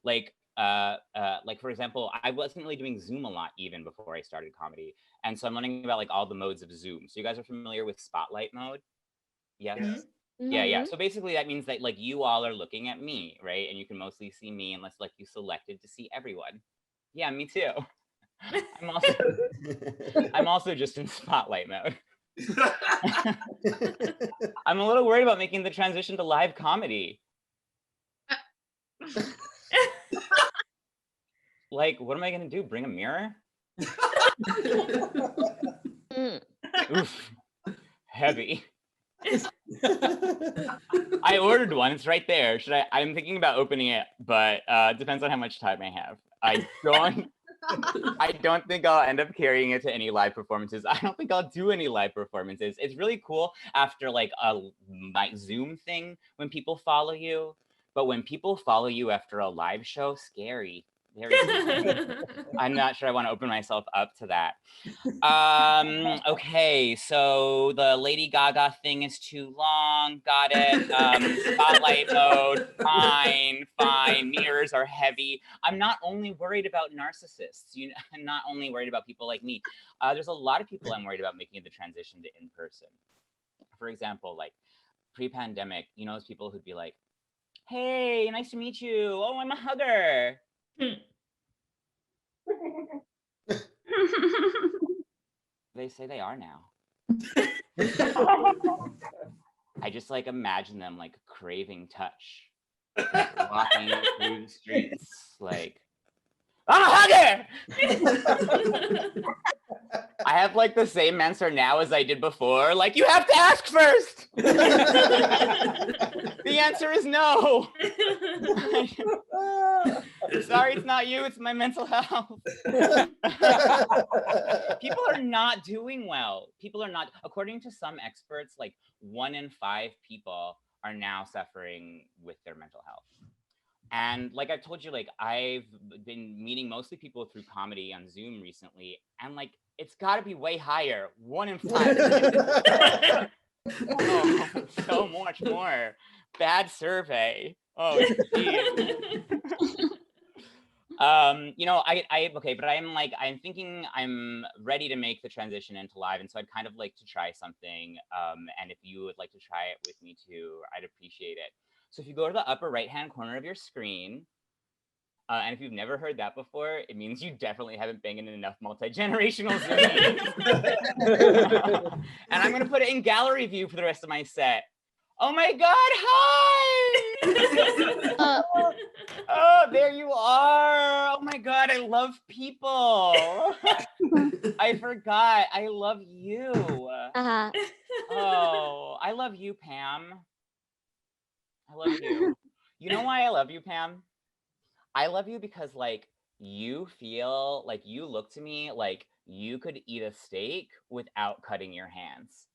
[SPEAKER 7] Like for example, I wasn't really doing Zoom a lot even before I started comedy. And so I'm learning about like all the modes of Zoom. So you guys are familiar with spotlight mode? Yes.
[SPEAKER 3] Yes.
[SPEAKER 7] Yeah. So basically that means that like you all are looking at me, right? And you can mostly see me unless like you selected to see everyone. Yeah, me too. I'm also just in spotlight mode. I'm a little worried about making the transition to live comedy. Like, what am I gonna do? Bring a mirror? Oof. heavy. I ordered one. It's right there. I'm thinking about opening it, but it depends on how much time I have. I don't think I'll end up carrying it to any live performances. I don't think I'll do any live performances. It's really cool after like a Zoom thing when people follow you, but when people follow you after a live show, scary. Very scary. I'm not sure I want to open myself up to that. Okay, so the Lady Gaga thing is too long. Got it. Spotlight mode. Fine. Mirrors are heavy. I'm not only worried about narcissists. I'm not only worried about people like me. There's a lot of people I'm worried about making the transition to in-person. For example, like pre-pandemic, those people who'd be like, "Hey, nice to meet you. Oh, I'm a hugger." They say they are now. I just like imagine them like craving touch, like, walking through the streets, like, "I'm a hugger!" I have like the same answer now as I did before. Like, you have to ask first. The answer is no. Sorry, it's not you, it's my mental health. People are not doing well. People are not, according to some experts, like 1 in 5 people are now suffering with their mental health. And like I told you, like I've been meeting mostly people through comedy on Zoom recently, and like it's got to be way higher. 1 in 5. Oh, so much more. Bad survey. Oh, geez. Okay, but I'm thinking I'm ready to make the transition into live, and so I'd kind of like to try something. And if you would like to try it with me too, I'd appreciate it. So if you go to the upper right-hand corner of your screen, and if you've never heard that before, it means you definitely haven't been in enough multi-generational Zoom meetings. And I'm gonna put it in gallery view for the rest of my set. Oh my God, hi! Oh, there you are. Oh my God, I love people. I forgot, I love you. Oh, I love you, Pam. I love you. You know why I love you, Pam? I love you because like you feel like you look to me like you could eat a steak without cutting your hands.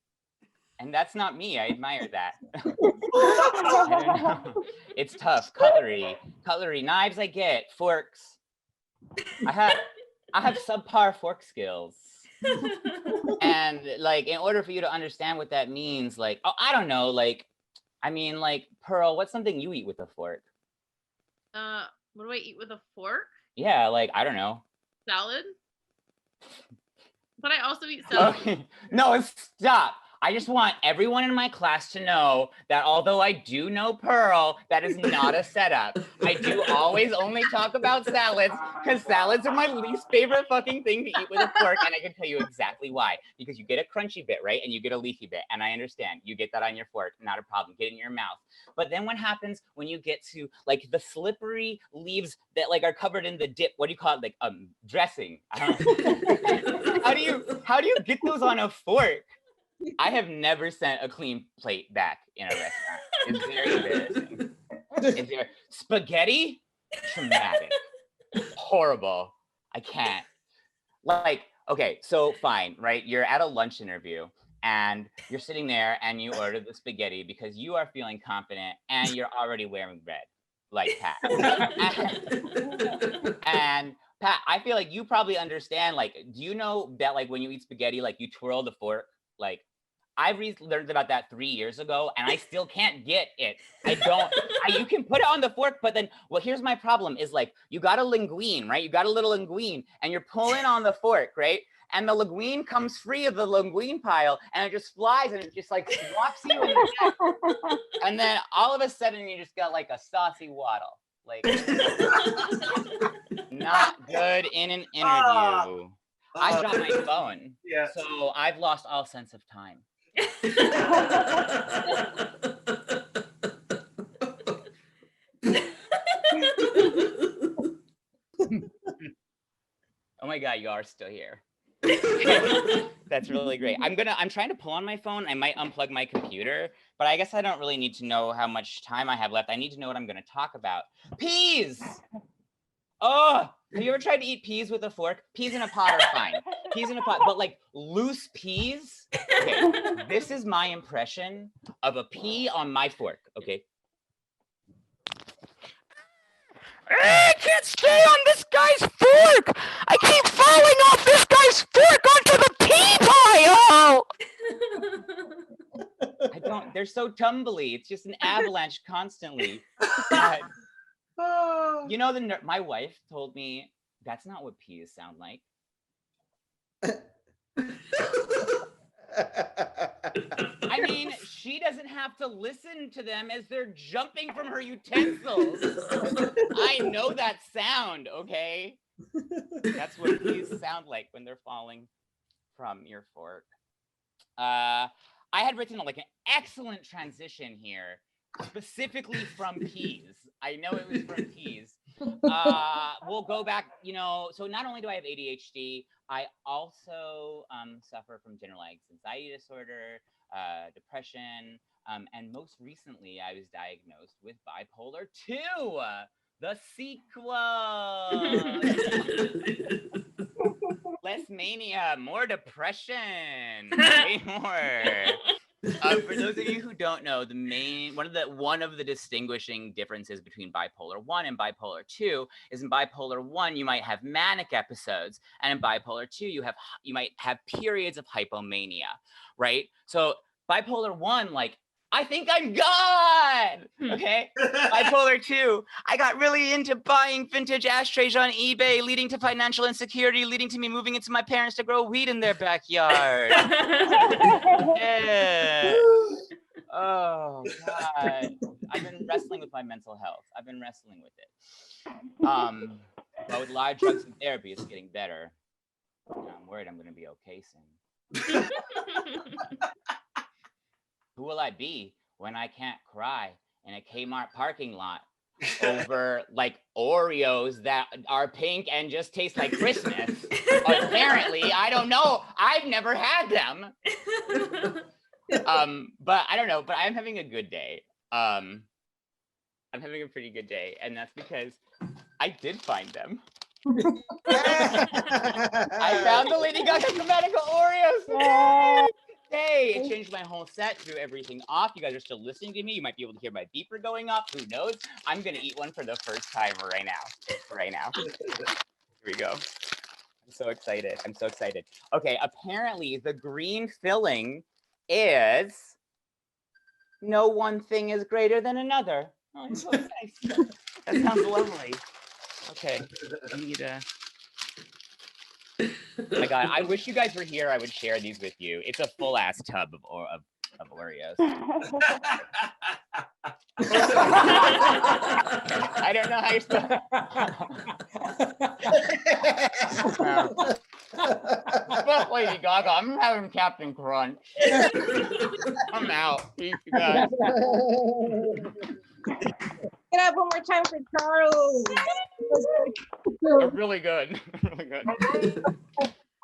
[SPEAKER 7] And that's not me. I admire that. I don't know. It's tough. Cutlery, knives I get, forks. I have subpar fork skills. And like in order for you to understand what that means, like, oh, I don't know, like, I mean, like, Pearl, what's something you eat with a fork?
[SPEAKER 9] What do I eat with a fork?
[SPEAKER 7] Yeah, like, I don't know.
[SPEAKER 9] Salad? But I also eat salad.
[SPEAKER 7] Okay. No, stop. I just want everyone in my class to know that although I do know Pearl, that is not a setup. I do always only talk about salads because salads are my least favorite fucking thing to eat with a fork, and I can tell you exactly why. Because you get a crunchy bit, right? And you get a leafy bit, and I understand. You get that on your fork, not a problem. Get it in your mouth. But then what happens when you get to like the slippery leaves that like are covered in the dip? What do you call it? Like dressing. I don't know. How do you get those on a fork? I have never sent a clean plate back in a restaurant. It's very embarrassing. Spaghetti? Traumatic. Horrible. I can't. Like, okay, so fine, right? You're at a lunch interview and you're sitting there and you order the spaghetti because you are feeling confident and you're already wearing red, like Pat. And Pat, I feel like you probably understand, like, do you know that like when you eat spaghetti, like you twirl the fork? Like, I learned about that 3 years ago, and I still can't get it. You can put it on the fork, but then, well, here's my problem is like, you got a linguine, right? You got a little linguine, and you're pulling on the fork, right? And the linguine comes free of the linguine pile, and it just flies, and it just like swaps you in the neck. And then all of a sudden, you just got like a saucy waddle. Like, not good in an interview. I dropped my phone, so I've lost all sense of time. Oh my God, you are still here. That's really great. I'm trying to pull on my phone. I might unplug my computer, but I guess I don't really need to know how much time I have left. I need to know what I'm gonna talk about. Peas! Oh, have you ever tried to eat peas with a fork? Peas in a pot are fine. Peas in a pot, but like loose peas? Okay, this is my impression of a pea on my fork, okay? I can't stay on this guy's fork! I keep falling off this guy's fork onto the pea pile! I don't, they're so tumbly. It's just an avalanche constantly. God. You know, my wife told me that's not what peas sound like. I mean, she doesn't have to listen to them as they're jumping from her utensils. I know that sound, okay? That's what peas sound like when they're falling from your fork. I had written like an excellent transition here, specifically from peas. I know it was from peas. We'll go back, you know, so not only do I have ADHD, I also suffer from generalized anxiety disorder, depression, and most recently I was diagnosed with bipolar 2, the sequel. Less mania, more depression, way more. For those of you who don't know, one of the distinguishing differences between bipolar 1 and bipolar 2 is in bipolar 1 you might have manic episodes, and in bipolar 2 you might have periods of hypomania, right? So bipolar 1, like, I think I'm God, okay? Bipolar 2, I got really into buying vintage ashtrays on eBay, leading to financial insecurity, leading to me moving into my parents to grow weed in their backyard. Yeah. Oh, God. I've been wrestling with my mental health. I've been wrestling with it. But with a lot of drugs and therapy, it's getting better. I'm worried I'm going to be okay soon. Who will I be when I can't cry in a Kmart parking lot over like Oreos that are pink and just taste like Christmas? Apparently, I don't know. I've never had them. But I don't know, but I'm having a good day. I'm having a pretty good day, and that's because I did find them. I found the Lady Gaga Chromatica Oreos. Hey, it changed my whole set, threw everything off. You guys are still listening to me. You might be able to hear my beeper going off. Who knows? I'm gonna eat one for the first time right now. Here we go. I'm so excited. I'm so excited. Okay, apparently the green filling is no one thing is greater than another. Oh, so nice. That sounds lovely. Okay, I need a... Oh my God, I wish you guys were here. I would share these with you. It's a full ass tub of Oreos. I don't know how you're supposed Fuck Lady Gaga, I'm having Captain Crunch. I'm out. Peace, you guys.
[SPEAKER 2] Get up one more time for Charles.
[SPEAKER 7] They're really good. Really good.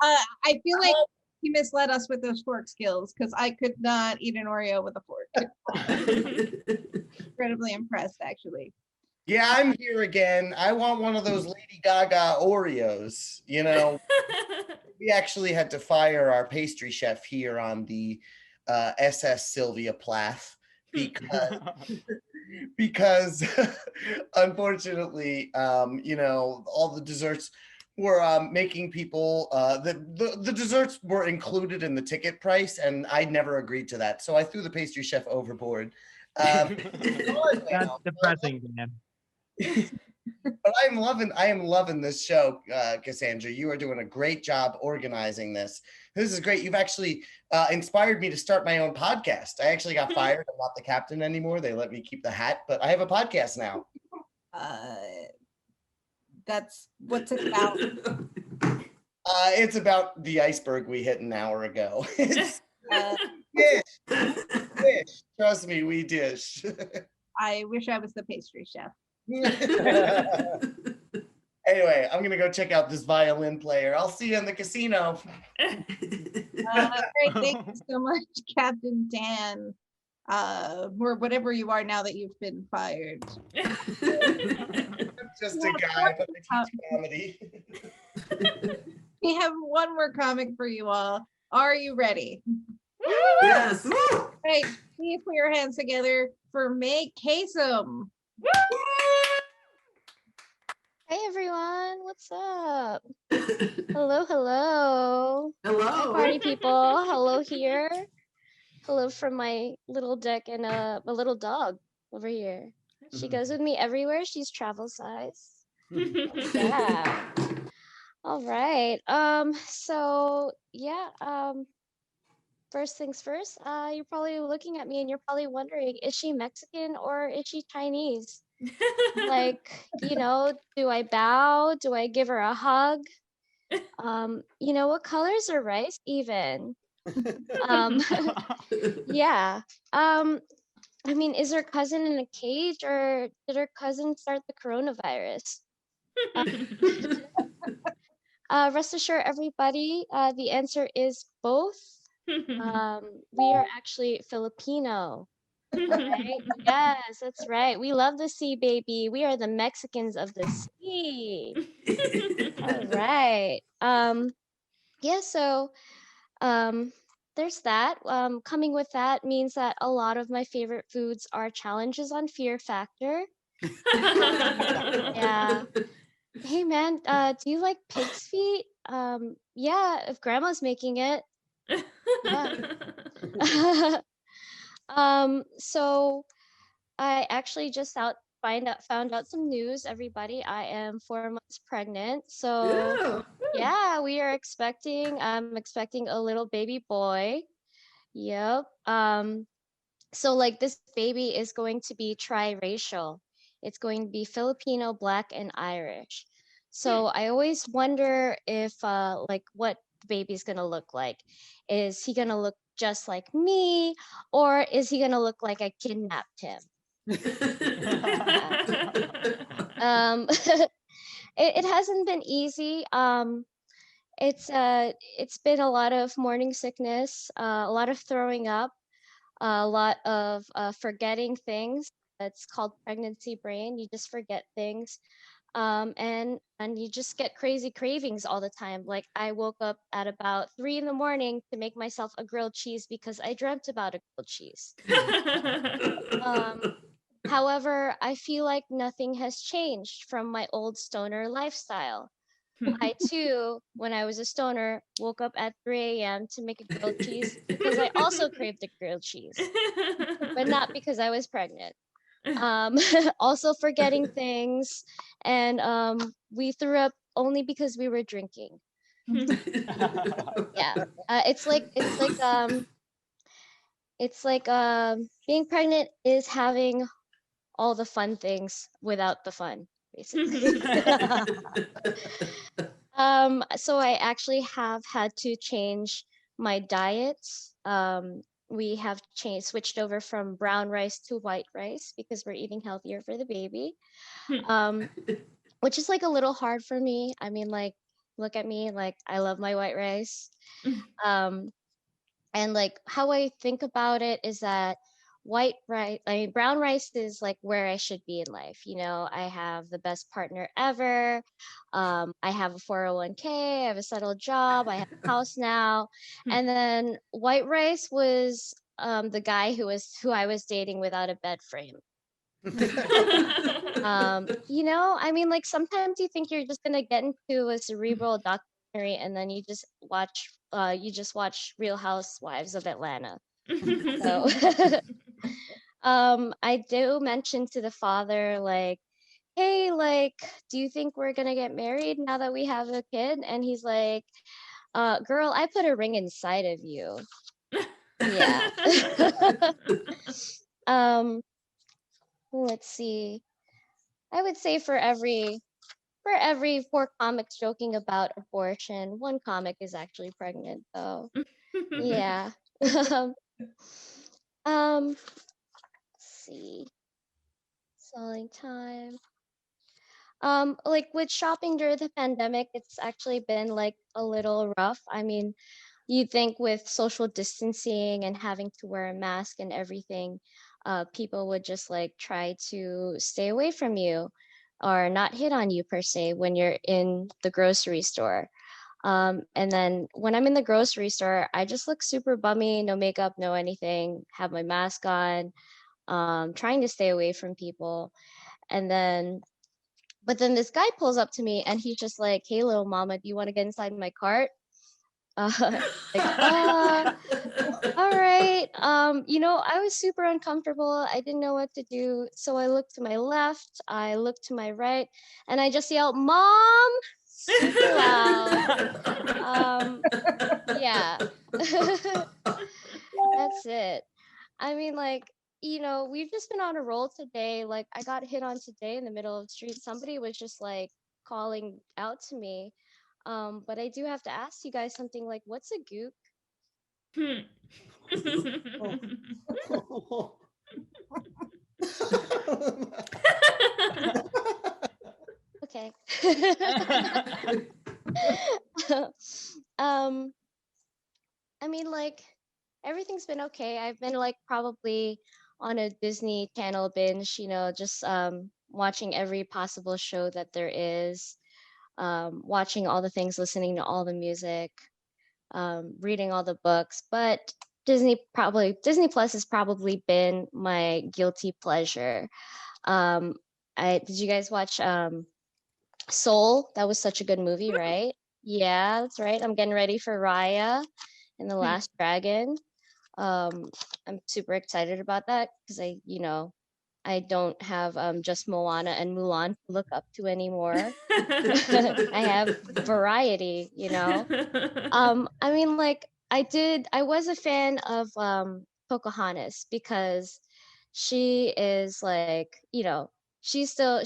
[SPEAKER 2] I feel like he misled us with those fork skills because I could not eat an Oreo with a fork. Incredibly impressed, actually.
[SPEAKER 3] Yeah, I'm here again. I want one of those Lady Gaga Oreos. You know, we actually had to fire our pastry chef here on the SS Sylvia Plath because unfortunately, you know, all the desserts were making people, the desserts were included in the ticket price, and I never agreed to that. So I threw the pastry chef overboard. That's
[SPEAKER 10] depressing, man.
[SPEAKER 3] But I am loving this show, Cassandra. You are doing a great job organizing this. This is great. You've actually inspired me to start my own podcast. I actually got fired. I'm not the captain anymore. They let me keep the hat, but I have a podcast now.
[SPEAKER 2] That's what's it about?
[SPEAKER 3] It's about the iceberg we hit an hour ago. Dish. Trust me, we dish.
[SPEAKER 2] I wish I was the pastry chef.
[SPEAKER 3] Anyway, I'm gonna go check out this violin player. I'll see you in the casino.
[SPEAKER 2] Great, thank you so much, Captain Dan. Or whatever you are now that you've been fired.
[SPEAKER 3] Just a guy, but I teach comedy.
[SPEAKER 2] We have one more comic for you all. Are you ready?
[SPEAKER 5] Yes.
[SPEAKER 2] Right, please put your hands together for May Kasem.
[SPEAKER 11] Hey everyone, what's up? Hello, hello.
[SPEAKER 5] Hello.
[SPEAKER 11] Hi, party people. Hello here. Hello from my little deck and my little dog over here. She goes with me everywhere. She's travel size. Yeah. All right. So yeah, first things first, you're probably looking at me and you're probably wondering, is she Mexican or is she Chinese? Like, you know, do I bow? Do I give her a hug? You know, what colors are rice even? Yeah. I mean, is her cousin in a cage or did her cousin start the coronavirus? Rest assured, everybody, the answer is both. We are actually Filipino. Right? Yes, that's right. We love the sea, baby. We are the Mexicans of the sea. All right. Yeah, so there's that. Coming with that means that a lot of my favorite foods are challenges on Fear Factor. Yeah. Hey man, do you like pig's feet? Yeah, if grandma's making it. Yeah. So I actually just found out some news, everybody. I am 4 months pregnant. So yeah, I'm expecting a little baby boy. Yep. So like this baby is going to be triracial. It's going to be Filipino, Black, and Irish. So I always wonder if like what the baby's gonna look like. Is he gonna look just like me, or is he gonna look like I kidnapped him? It hasn't been easy. It's been a lot of morning sickness, a lot of throwing up, a lot of forgetting things. It's called pregnancy brain. You just forget things. And you just get crazy cravings all the time. Like I woke up at about 3 in the morning to make myself a grilled cheese because I dreamt about a grilled cheese. However, I feel like nothing has changed from my old stoner lifestyle. I too, when I was a stoner, woke up at 3 a.m. to make a grilled cheese because I also craved a grilled cheese, but not because I was pregnant. Also forgetting things, and we threw up only because we were drinking. Yeah, it's like being pregnant is having all the fun things without the fun, basically. So I actually have had to change my diet. We have switched over from brown rice to white rice because we're eating healthier for the baby. Which is like a little hard for me. I mean, like, look at me, like I love my white rice. And like how I think about it is that brown rice is like where I should be in life. You know, I have the best partner ever. I have a 401k, I have a settled job, I have a house now. And then white rice was the guy who I was dating without a bed frame. You know, I mean, like sometimes you think you're just gonna get into a cerebral documentary and then you just watch Real Housewives of Atlanta. So I do mention to the father, like, hey, like, do you think we're gonna get married now that we have a kid? And he's like, girl, I put a ring inside of you. Yeah. Let's see. I would say for every 4 comics joking about abortion, 1 comic is actually pregnant, though. Yeah. Let's see. Selling time. Like with shopping during the pandemic, it's actually been like a little rough. I mean, you think with social distancing and having to wear a mask and everything, people would just like try to stay away from you or not hit on you per se when you're in the grocery store. And then when I'm in the grocery store, I just look super bummy, no makeup, no anything, have my mask on, trying to stay away from people. And then, but then this guy pulls up to me and he's just like, "Hey, little mama, do you want to get inside my cart?" Like, all right. I was super uncomfortable. I didn't know what to do. So I looked to my left, I looked to my right, and I just yelled, "Mom!" super loud. Yeah. That's it. I mean, like, we've just been on a roll today. Like, I got hit on today in the middle of the street. Somebody was just like calling out to me. But I do have to ask you guys something like, what's a gook? Okay. I mean, like, everything's been okay. I've been like probably on a Disney Channel binge, just watching every possible show that there is, watching all the things, listening to all the music, reading all the books. But Disney Plus has probably been my guilty pleasure. Did you guys watch Soul? That was such a good movie, right? Yeah, that's right. I'm getting ready for Raya and the Last Dragon. I'm super excited about that because I don't have just Moana and Mulan to look up to anymore. I have variety, I mean, like, I was a fan of Pocahontas because she is like, she's still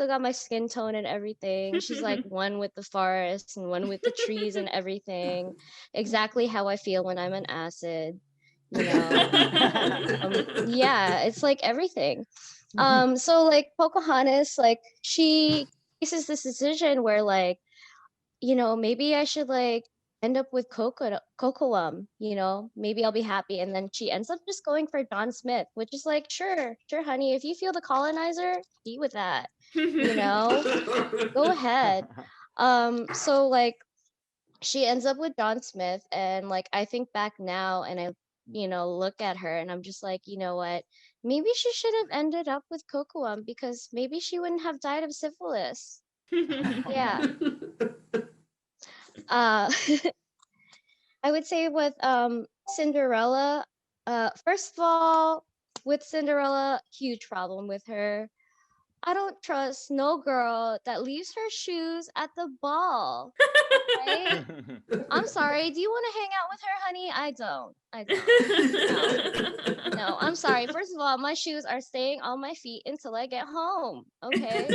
[SPEAKER 11] got my skin tone and everything. She's like one with the forest and one with the trees and everything. Exactly how I feel when I'm on acid, yeah, it's like everything. So like Pocahontas, like she faces this decision where like, maybe I should like end up with Cocoam, maybe I'll be happy. And then she ends up just going for John Smith, which is like, sure, honey, if you feel the colonizer, be with that, go ahead. So like she ends up with John Smith, and like I think back now and I, look at her and I'm just like, you know what? Maybe she should have ended up with Cocoam because maybe she wouldn't have died of syphilis. Yeah. I would say with Cinderella, first of all, with Cinderella, huge problem with her. I don't trust no girl that leaves her shoes at the ball. Right? I'm sorry. Do you want to hang out with her, honey? I don't. No, I'm sorry. First of all, my shoes are staying on my feet until I get home. Okay?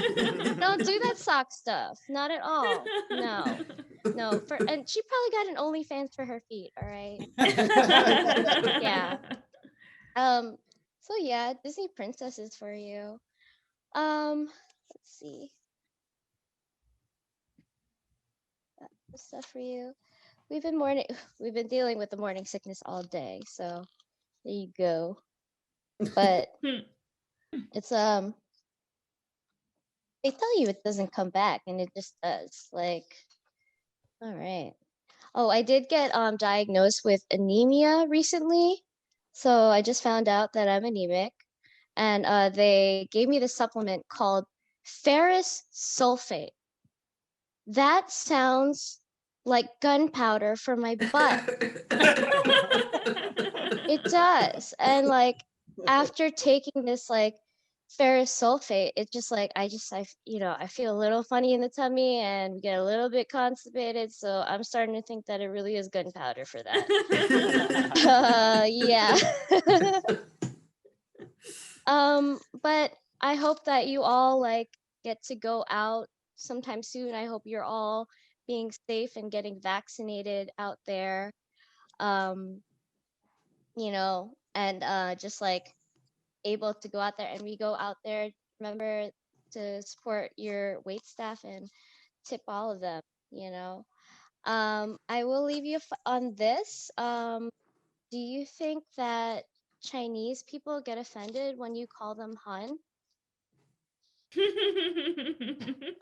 [SPEAKER 11] Don't do that sock stuff. Not at all. No. And she probably got an OnlyFans for her feet, all right? Yeah. So yeah, Disney princesses for you. Let's see. That's stuff for you. We've been dealing with the morning sickness all day, so there you go. But it's they tell you it doesn't come back and it just does. Like, all right. Oh, I did get diagnosed with anemia recently. So I just found out that I'm anemic. And they gave me the supplement called ferrous sulfate. That sounds like gunpowder for my butt. It does. And like after taking this like ferrous sulfate, it's just like I feel a little funny in the tummy and we get a little bit constipated. So I'm starting to think that it really is gunpowder for that. Yeah. But I hope that you all like get to go out sometime soon. I hope you're all being safe and getting vaccinated out there. And just like able to go out there, and we go out there, remember to support your wait staff and tip all of them, you know. I will leave you on this. Do you think that Chinese people get offended when you call them hun?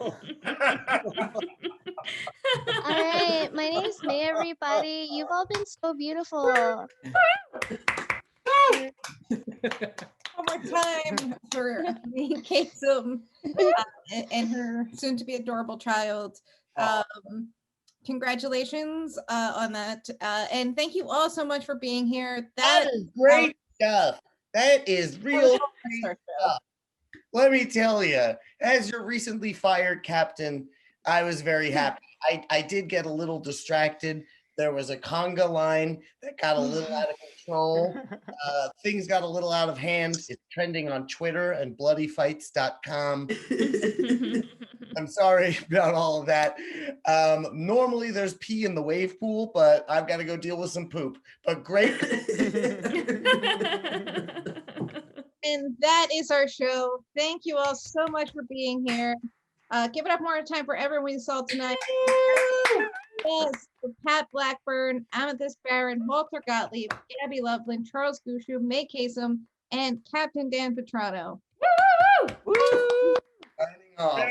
[SPEAKER 11] All right, my name's May, everybody. You've all been so beautiful.
[SPEAKER 2] One more time for me, Kasem, and her soon-to-be adorable child. Congratulations on that, and thank you all so much for being here.
[SPEAKER 3] That is great stuff. That is real great stuff. Let me tell you, as your recently fired captain, I was very happy. I did get a little distracted. There was a conga line that got a little out of control. Things got a little out of hand. It's trending on Twitter and bloodyfights.com. I'm sorry about all of that. Normally there's pee in the wave pool, but I've got to go deal with some poop. But great.
[SPEAKER 2] And that is our show. Thank you all so much for being here. Give it up more time for everyone we saw tonight. Yes, Pat Blackburn, Amethyst Baron, Walter Gottlieb, Gabby Loveland, Charles Gushu, May Kasem, and Captain Dan Vetrano.
[SPEAKER 3] Woo! Signing off.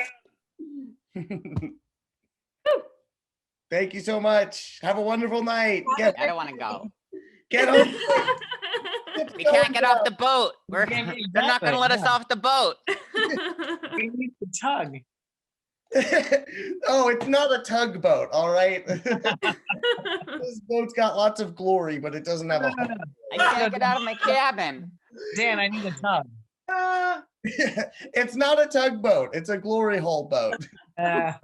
[SPEAKER 3] Thank you so much. Have a wonderful night.
[SPEAKER 7] I don't want to go.
[SPEAKER 3] Get on.
[SPEAKER 7] We can't get off the boat. They're not going to let us off the boat.
[SPEAKER 10] We need to tug.
[SPEAKER 3] Oh, it's not a tugboat, all right? This boat's got lots of glory, but it doesn't have a hull.
[SPEAKER 7] I can't get out of my cabin.
[SPEAKER 10] Dan, I need a tug.
[SPEAKER 3] It's not a tugboat. It's a glory hole boat.
[SPEAKER 10] Can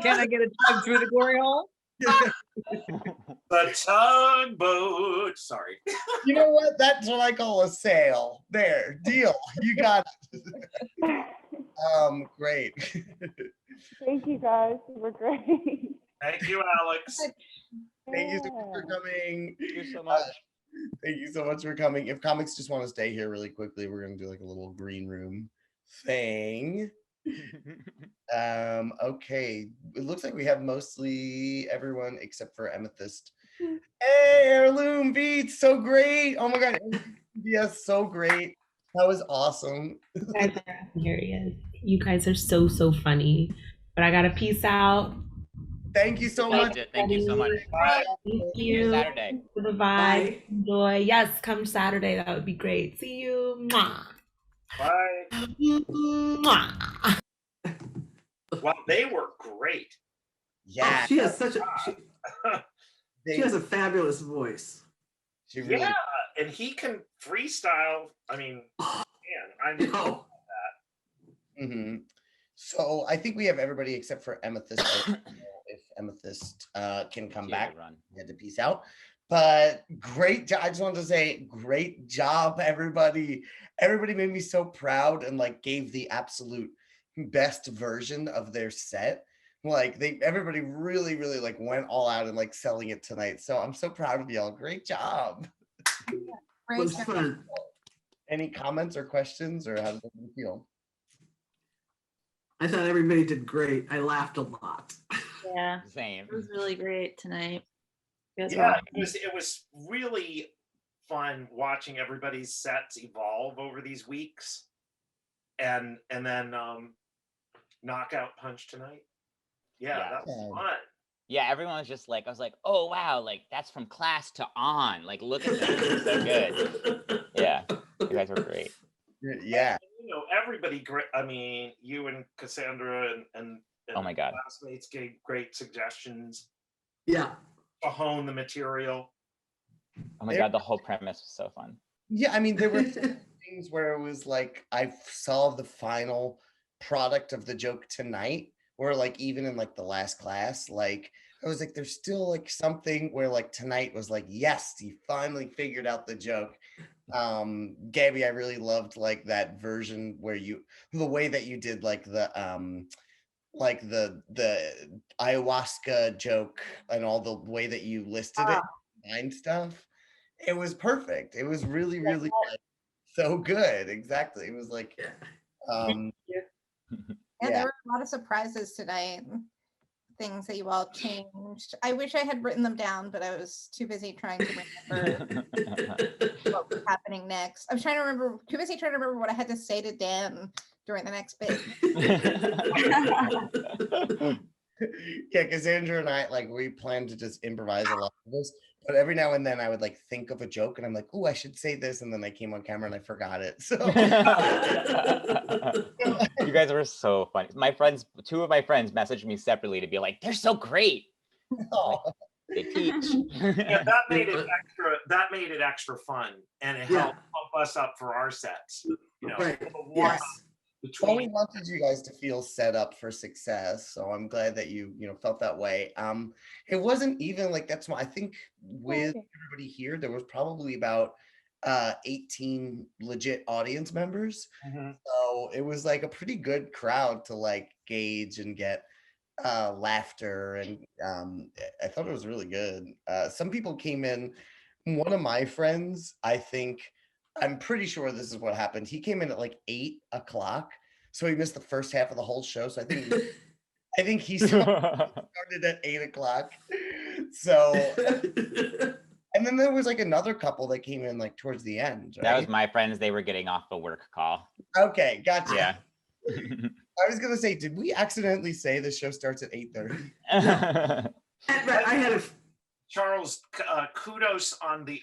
[SPEAKER 10] I get a tug through the glory hole?
[SPEAKER 12] The tugboat. Sorry.
[SPEAKER 3] You know what? That's what I call a sail. There, deal. You got it. Great.
[SPEAKER 8] Thank you guys. You were great.
[SPEAKER 12] Thank you, Alex.
[SPEAKER 3] Thank you so much for coming.
[SPEAKER 7] Thank you so much.
[SPEAKER 3] Thank you so much for coming. If comics just want to stay here really quickly, we're gonna do like a little green room thing. Okay. It looks like we have mostly everyone except for Amethyst. Hey, Heirloom Beats, so great. Oh my god. Yes, so great. That was awesome.
[SPEAKER 13] You guys are hilarious. You guys are so funny. But I gotta peace out.
[SPEAKER 3] Thank you so much.
[SPEAKER 7] Thank you so much.
[SPEAKER 3] Bye.
[SPEAKER 13] Thank you.
[SPEAKER 7] Saturday.
[SPEAKER 13] For the vibe. Enjoy. Yes, come Saturday. That would be great. See you. Mwah.
[SPEAKER 12] Bye.
[SPEAKER 13] Mwah.
[SPEAKER 12] Well, they were great.
[SPEAKER 3] Yeah.
[SPEAKER 5] Oh, she has such a she has a fabulous voice.
[SPEAKER 3] She really,
[SPEAKER 12] yeah, and he can freestyle. I mean, man, I know
[SPEAKER 5] No.
[SPEAKER 12] that.
[SPEAKER 3] Mm-hmm. So I think we have everybody except for Amethyst. I don't know if Amethyst can come back. We had to peace out. But great job. I just wanted to say great job, everybody. Everybody made me so proud and like gave the absolute best version of their set. Like everybody really like went all out and like selling it tonight. So I'm so proud of y'all. Great job.
[SPEAKER 5] It was fun.
[SPEAKER 3] Any comments or questions, or how does it feel?
[SPEAKER 5] I thought everybody did great. I laughed a lot.
[SPEAKER 14] Yeah,
[SPEAKER 7] same.
[SPEAKER 14] It was really great tonight.
[SPEAKER 12] Yeah, it was really fun watching everybody's sets evolve over these weeks, and then knockout punch tonight. Yeah, that was fun.
[SPEAKER 7] Yeah, everyone was just like, I was like, oh wow, like that's from class to on. Like, look at that, it's so good. Yeah, you guys were great.
[SPEAKER 3] Yeah.
[SPEAKER 12] You know, everybody great. I mean, you and Cassandra and
[SPEAKER 7] oh my god,
[SPEAKER 12] classmates gave great suggestions.
[SPEAKER 5] Yeah.
[SPEAKER 12] To hone the material.
[SPEAKER 7] Oh my god, the whole premise was so fun.
[SPEAKER 3] Yeah, I mean, there were things where it was like I saw the final product of the joke tonight, or like even in like the last class, like I was like, there's still like something where like tonight was like, yes, he finally figured out the joke. Gabby, I really loved like that version where the way that you did like the ayahuasca joke and all the way that you listed it and stuff. It was perfect. It was really like, so good. Exactly. It was like
[SPEAKER 2] Yeah, there were a lot of surprises tonight. Things that you all changed. I wish I had written them down, but I was too busy trying to remember what was happening next. I'm trying to remember, too busy trying to remember what I had to say to Dan during the next bit.
[SPEAKER 3] Yeah, Cassandra and I, like, we plan to just improvise a lot of this, but every now and then I would like think of a joke and I'm like, oh, I should say this, and then I came on camera and I forgot it. So
[SPEAKER 7] You guys were so funny. Two of my friends messaged me separately to be like, they're so great.
[SPEAKER 3] Oh.
[SPEAKER 7] They teach.
[SPEAKER 12] Yeah, that made it extra fun, and it helped pump us up for our sets. You know,
[SPEAKER 3] Right. Yes. Well, we wanted you guys to feel set up for success, so I'm glad that you felt that way. It wasn't even like that's why I think with everybody here, there was probably about 18 legit audience members. So it was like a pretty good crowd to like gauge and get laughter, and I thought it was really good. Some people came in. One of my friends, I'm pretty sure this is what happened. He came in at like 8 o'clock, so he missed the first half of the whole show. So I think he started at 8 o'clock. So, and then there was like another couple that came in like towards the end. Right?
[SPEAKER 7] That was my friends. They were getting off a work call.
[SPEAKER 3] Okay, gotcha.
[SPEAKER 7] Yeah.
[SPEAKER 3] I was gonna say, did we accidentally say the show starts at 8:30?
[SPEAKER 12] I had Charles, kudos on the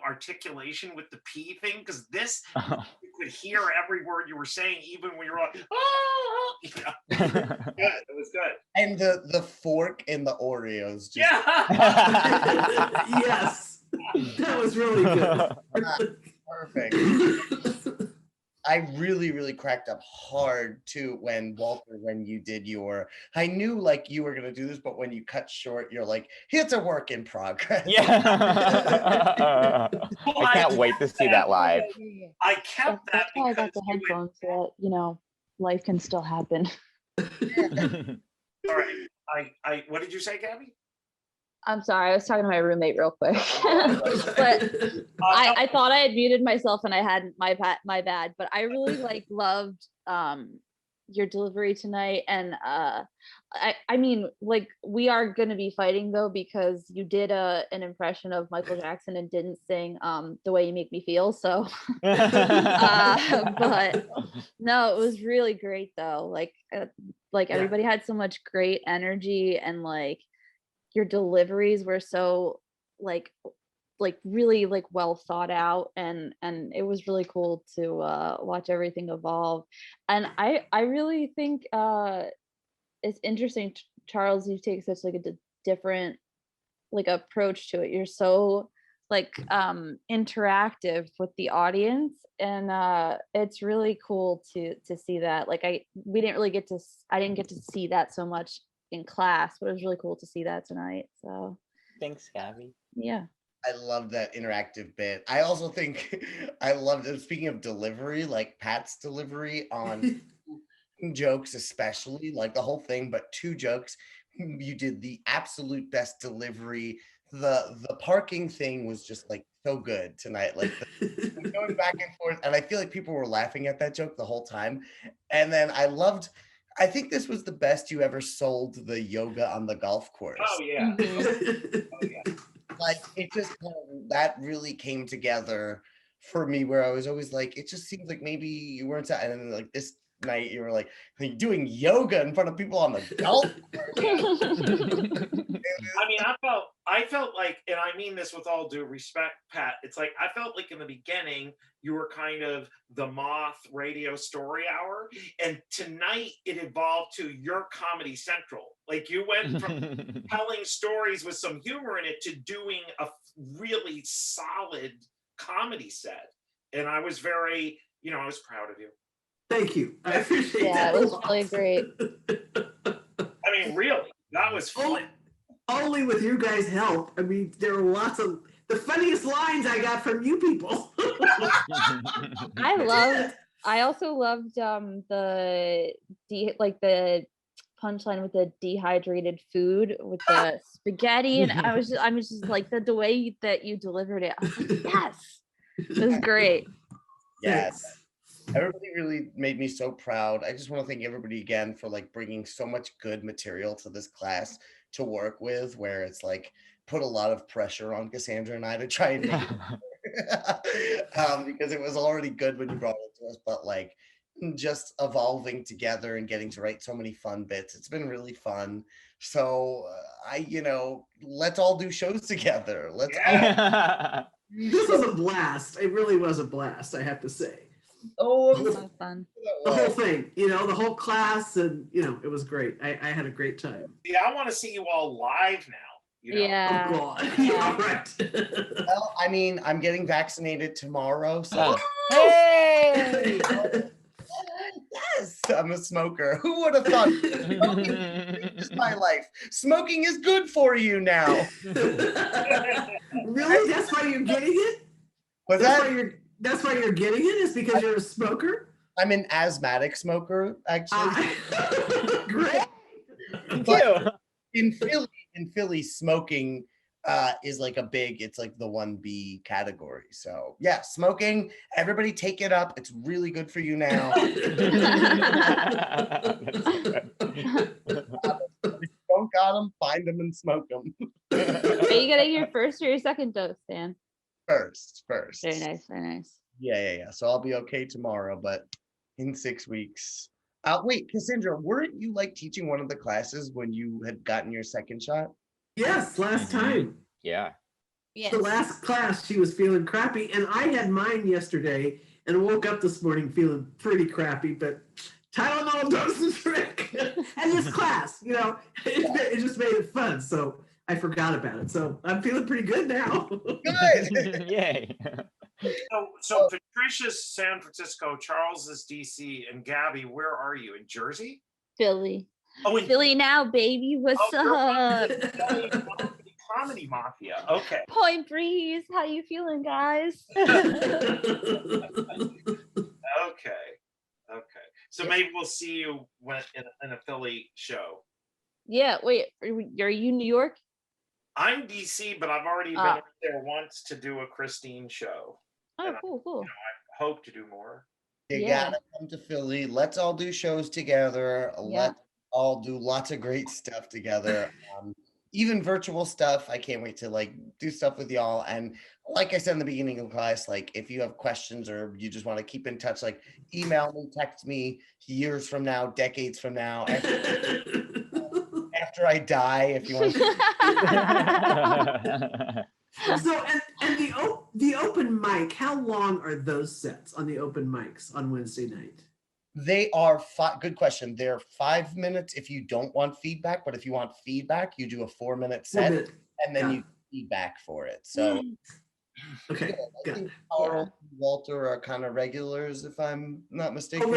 [SPEAKER 12] articulation with the P thing, because this you could hear every word you were saying, even when you were like, oh, good. It was good.
[SPEAKER 3] And the fork in the Oreos. Just
[SPEAKER 5] Yes, that was really good.
[SPEAKER 3] Perfect. I really, really cracked up hard too when you did I knew like you were going to do this, but when you cut short, you're like, it's a work in progress.
[SPEAKER 7] Yeah. I can't wait to see that live.
[SPEAKER 12] I kept that.
[SPEAKER 14] That's why I got the headphones so that, life can still happen.
[SPEAKER 12] All right. What did you say, Gabby?
[SPEAKER 14] I'm sorry, I was talking to my roommate real quick. But I thought I had muted myself and I hadn't, my bad, but I really loved your delivery tonight. And I mean, like, we are going to be fighting though, because you did an impression of Michael Jackson and didn't sing The Way You Make Me Feel. So, but no, it was really great though. Like everybody had so much great energy, and like, your deliveries were so like really like well thought out, and it was really cool to watch everything evolve. And I really think it's interesting, Charles, you take such like a different like approach to it. You're so like interactive with the audience, and it's really cool to see that. Like I didn't get to see that so much in class, but it was really cool to see that tonight. So
[SPEAKER 7] thanks, Gabby.
[SPEAKER 14] Yeah,
[SPEAKER 3] I love that interactive bit. I also think I loved it. Speaking of delivery, like Pat's delivery on jokes, especially like the whole thing, but 2 jokes, you did the absolute best delivery. The parking thing was just like so good tonight, like going back and forth, and I feel like people were laughing at that joke the whole time. And then I think this was the best you ever sold the yoga on the golf course.
[SPEAKER 12] Oh yeah.
[SPEAKER 3] Oh, yeah. Like it just that really came together for me, where I was always like, it just seems like maybe you weren't, and then like this night you were like doing yoga in front of people on the golf course.
[SPEAKER 12] I mean, I felt like, and I mean this with all due respect, Pat, it's like I felt like in the beginning you were kind of the Moth radio story hour, and tonight it evolved to your Comedy Central. Like you went from telling stories with some humor in it to doing a really solid comedy set, and I was very, I was proud of you.
[SPEAKER 5] Thank you. I appreciate
[SPEAKER 14] yeah,
[SPEAKER 5] that.
[SPEAKER 14] it was really great.
[SPEAKER 12] I mean, really, that was fun.
[SPEAKER 5] Only with you guys' help. I mean, there were lots of the funniest lines I got from you people.
[SPEAKER 14] I also loved the punchline with the dehydrated food with the spaghetti, and I was just like the way that you delivered it. I was like, yes, it was great.
[SPEAKER 3] Yes. Everybody really made me so proud. I just want to thank everybody again for like bringing so much good material to this class to work with, where it's like put a lot of pressure on Cassandra and I to try and make it because it was already good when you brought it to us, but like just evolving together and getting to write so many fun bits. It's been really fun. So let's all do shows together. Let's
[SPEAKER 5] This was a blast. It really was a blast, I have to say.
[SPEAKER 3] Oh,
[SPEAKER 14] it was so fun.
[SPEAKER 5] The whole thing, the whole class, and it was great. I had a great time.
[SPEAKER 12] Yeah, I want to see you all live now.
[SPEAKER 14] Yeah.
[SPEAKER 5] Oh, God. Yeah, right.
[SPEAKER 3] Well, I mean, I'm getting vaccinated tomorrow, so
[SPEAKER 7] Hey!
[SPEAKER 3] yes, I'm a smoker. Who would have thought? Smoking is my life. Smoking is good for you now.
[SPEAKER 5] Really? That's why you're getting it?
[SPEAKER 3] Was
[SPEAKER 5] That's why you're getting it? Is because you're a smoker?
[SPEAKER 3] I'm an asthmatic smoker, actually.
[SPEAKER 5] Great.
[SPEAKER 3] But in Philly, smoking is like it's like the 1B category. So yeah, smoking, everybody take it up. It's really good for you now. Don't got them, find them and smoke them.
[SPEAKER 14] Are you getting your first or your second dose, Dan?
[SPEAKER 3] First.
[SPEAKER 14] Very nice, very nice.
[SPEAKER 3] Yeah. So I'll be okay tomorrow, but in 6 weeks. Wait, Cassandra, weren't you like teaching one of the classes when you had gotten your second shot?
[SPEAKER 5] Yes, last time.
[SPEAKER 7] Yeah.
[SPEAKER 2] Yes.
[SPEAKER 5] The last class, she was feeling crappy, and I had mine yesterday and woke up this morning feeling pretty crappy, but Tylenol does the trick. And this class, it just made it fun, so I forgot about it. So I'm feeling pretty good now.
[SPEAKER 3] Good.
[SPEAKER 7] Yay.
[SPEAKER 12] So Patricia's San Francisco, Charles is DC, and Gabby, where are you? In Jersey?
[SPEAKER 14] Philly.
[SPEAKER 12] Oh, in
[SPEAKER 14] Philly now, baby. What's up?
[SPEAKER 12] Comedy Mafia. Okay.
[SPEAKER 14] Point Breeze. How you feeling, guys?
[SPEAKER 12] Okay. So maybe we'll see you in a Philly show.
[SPEAKER 14] Yeah. Wait. Are you New York?
[SPEAKER 12] I'm DC, but I've already been up there once to do a Christine show.
[SPEAKER 14] Oh, cool.
[SPEAKER 12] I hope to do more.
[SPEAKER 3] You gotta come to Philly. Let's all do shows together. Let's all do lots of great stuff together. Even virtual stuff. I can't wait to like do stuff with y'all. And like I said in the beginning of class, like if you have questions or you just want to keep in touch, like email me, text me years from now, decades from now. After I die, if you want.
[SPEAKER 5] So, and the open mic, how long are those sets on the open mics on Wednesday night?
[SPEAKER 3] They are good question. They're 5 minutes if you don't want feedback, but if you want feedback, you do a 4-minute set and then you feedback for it. So
[SPEAKER 5] okay.
[SPEAKER 3] I think Carl and Walter are kind of regulars, if I'm not mistaken.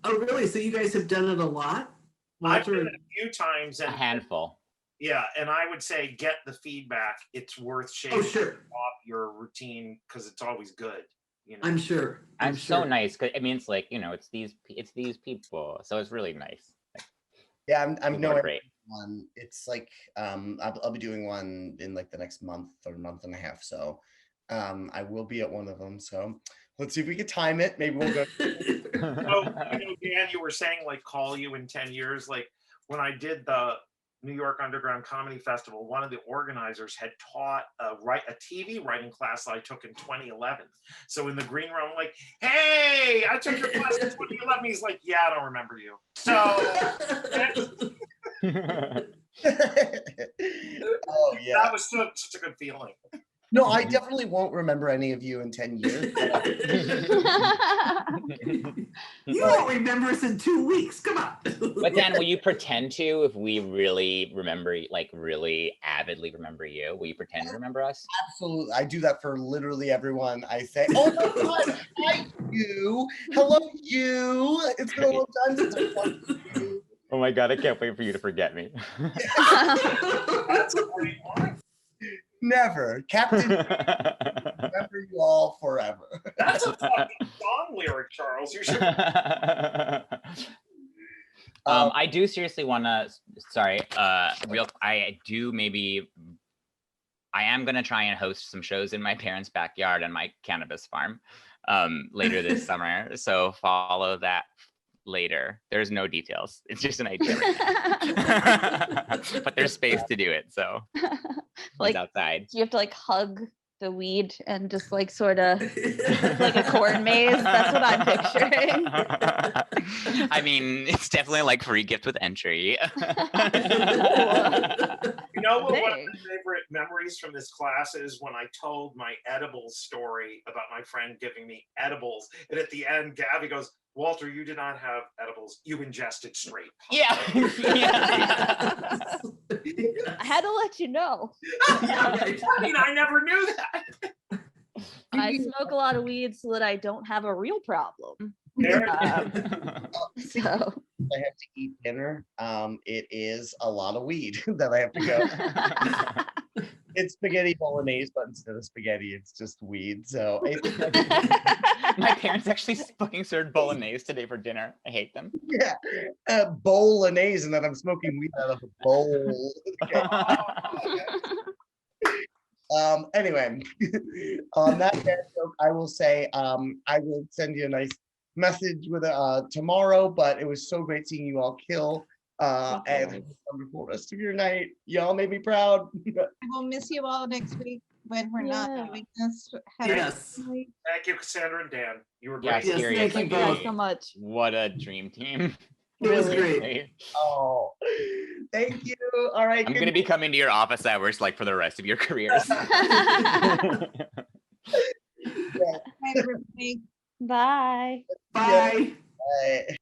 [SPEAKER 5] Oh really? So you guys have done it a lot?
[SPEAKER 12] I've done it a few times.
[SPEAKER 7] A handful.
[SPEAKER 12] Yeah, and I would say get the feedback. It's worth shaking off your routine because it's always good.
[SPEAKER 5] I'm sure.
[SPEAKER 7] I'm so nice because it's like it's these people, so it's really nice.
[SPEAKER 3] Yeah, I'm no
[SPEAKER 7] great.
[SPEAKER 3] One. It's like I'll be doing one in like the next month or month and a half. So I will be at one of them. So let's see if we can time it. Maybe we'll go.
[SPEAKER 12] So, Dan, you were saying like call you in 10 years. Like when I did the New York Underground Comedy Festival, one of the organizers had taught a TV writing class I took in 2011. So in the green room, I'm like, hey, I took your class in 2011. He's like, yeah, I don't remember you. So
[SPEAKER 3] oh yeah,
[SPEAKER 12] that was such a good feeling.
[SPEAKER 3] No, I definitely won't remember any of you in 10 years.
[SPEAKER 5] You won't remember us in 2 weeks. Come on.
[SPEAKER 7] But Dan, will you pretend to if we really remember, like really avidly remember you? Will you pretend to remember us?
[SPEAKER 3] Absolutely. I do that for literally everyone. I say, oh my God, hi you. Hello, you. It's been a long time since I talked to you.
[SPEAKER 7] Oh my God, I can't wait for you to forget me.
[SPEAKER 12] That's a great line.
[SPEAKER 3] Never. Captain, remember you all forever.
[SPEAKER 12] That's a fucking song lyric, Charles. You should.
[SPEAKER 7] I do seriously want to, I am going to try and host some shows in my parents' backyard on my cannabis farm. later this summer. So follow that later. There's no details. It's just an idea. But there's space to do it. So
[SPEAKER 14] Like,
[SPEAKER 7] it's outside.
[SPEAKER 14] you have to like hug the weed and just like sort of like a corn maze. That's what I'm picturing.
[SPEAKER 7] I mean, it's definitely like free gift with entry.
[SPEAKER 12] You know what one of my favorite memories from this class is when I told my edibles story about my friend giving me edibles. And at the end, Gabby goes, Walter, you did not have edibles. You ingested straight pot.
[SPEAKER 7] Yeah.
[SPEAKER 14] I had to let you know.
[SPEAKER 12] Yeah, right. I mean, I never knew that.
[SPEAKER 14] I smoke a lot of weed so that I don't have a real problem.
[SPEAKER 3] So I have to eat dinner. It is a lot of weed that I have to go. It's spaghetti bolognese, but instead of spaghetti, it's just weed. So
[SPEAKER 7] my parents actually fucking served bolognese today for dinner. I hate them.
[SPEAKER 3] Yeah, bolognese, and then I'm smoking weed out of a bowl. Anyway, on that bad joke, I will say I will send you a nice message with tomorrow. But it was so great seeing you all kill. And have a wonderful rest of your night. Y'all made me proud.
[SPEAKER 2] I will miss you all next week when we're not doing this.
[SPEAKER 12] Yes. Thank you, Cassandra and Dan. You were great.
[SPEAKER 7] Yes, seriously.
[SPEAKER 2] thank you both
[SPEAKER 14] so much.
[SPEAKER 7] What a dream team.
[SPEAKER 2] It was great.
[SPEAKER 3] Oh, thank you. All right.
[SPEAKER 7] I'm gonna be coming to your office hours like for the rest of your careers.
[SPEAKER 2] Bye.
[SPEAKER 14] Bye.
[SPEAKER 5] Bye.
[SPEAKER 3] Bye.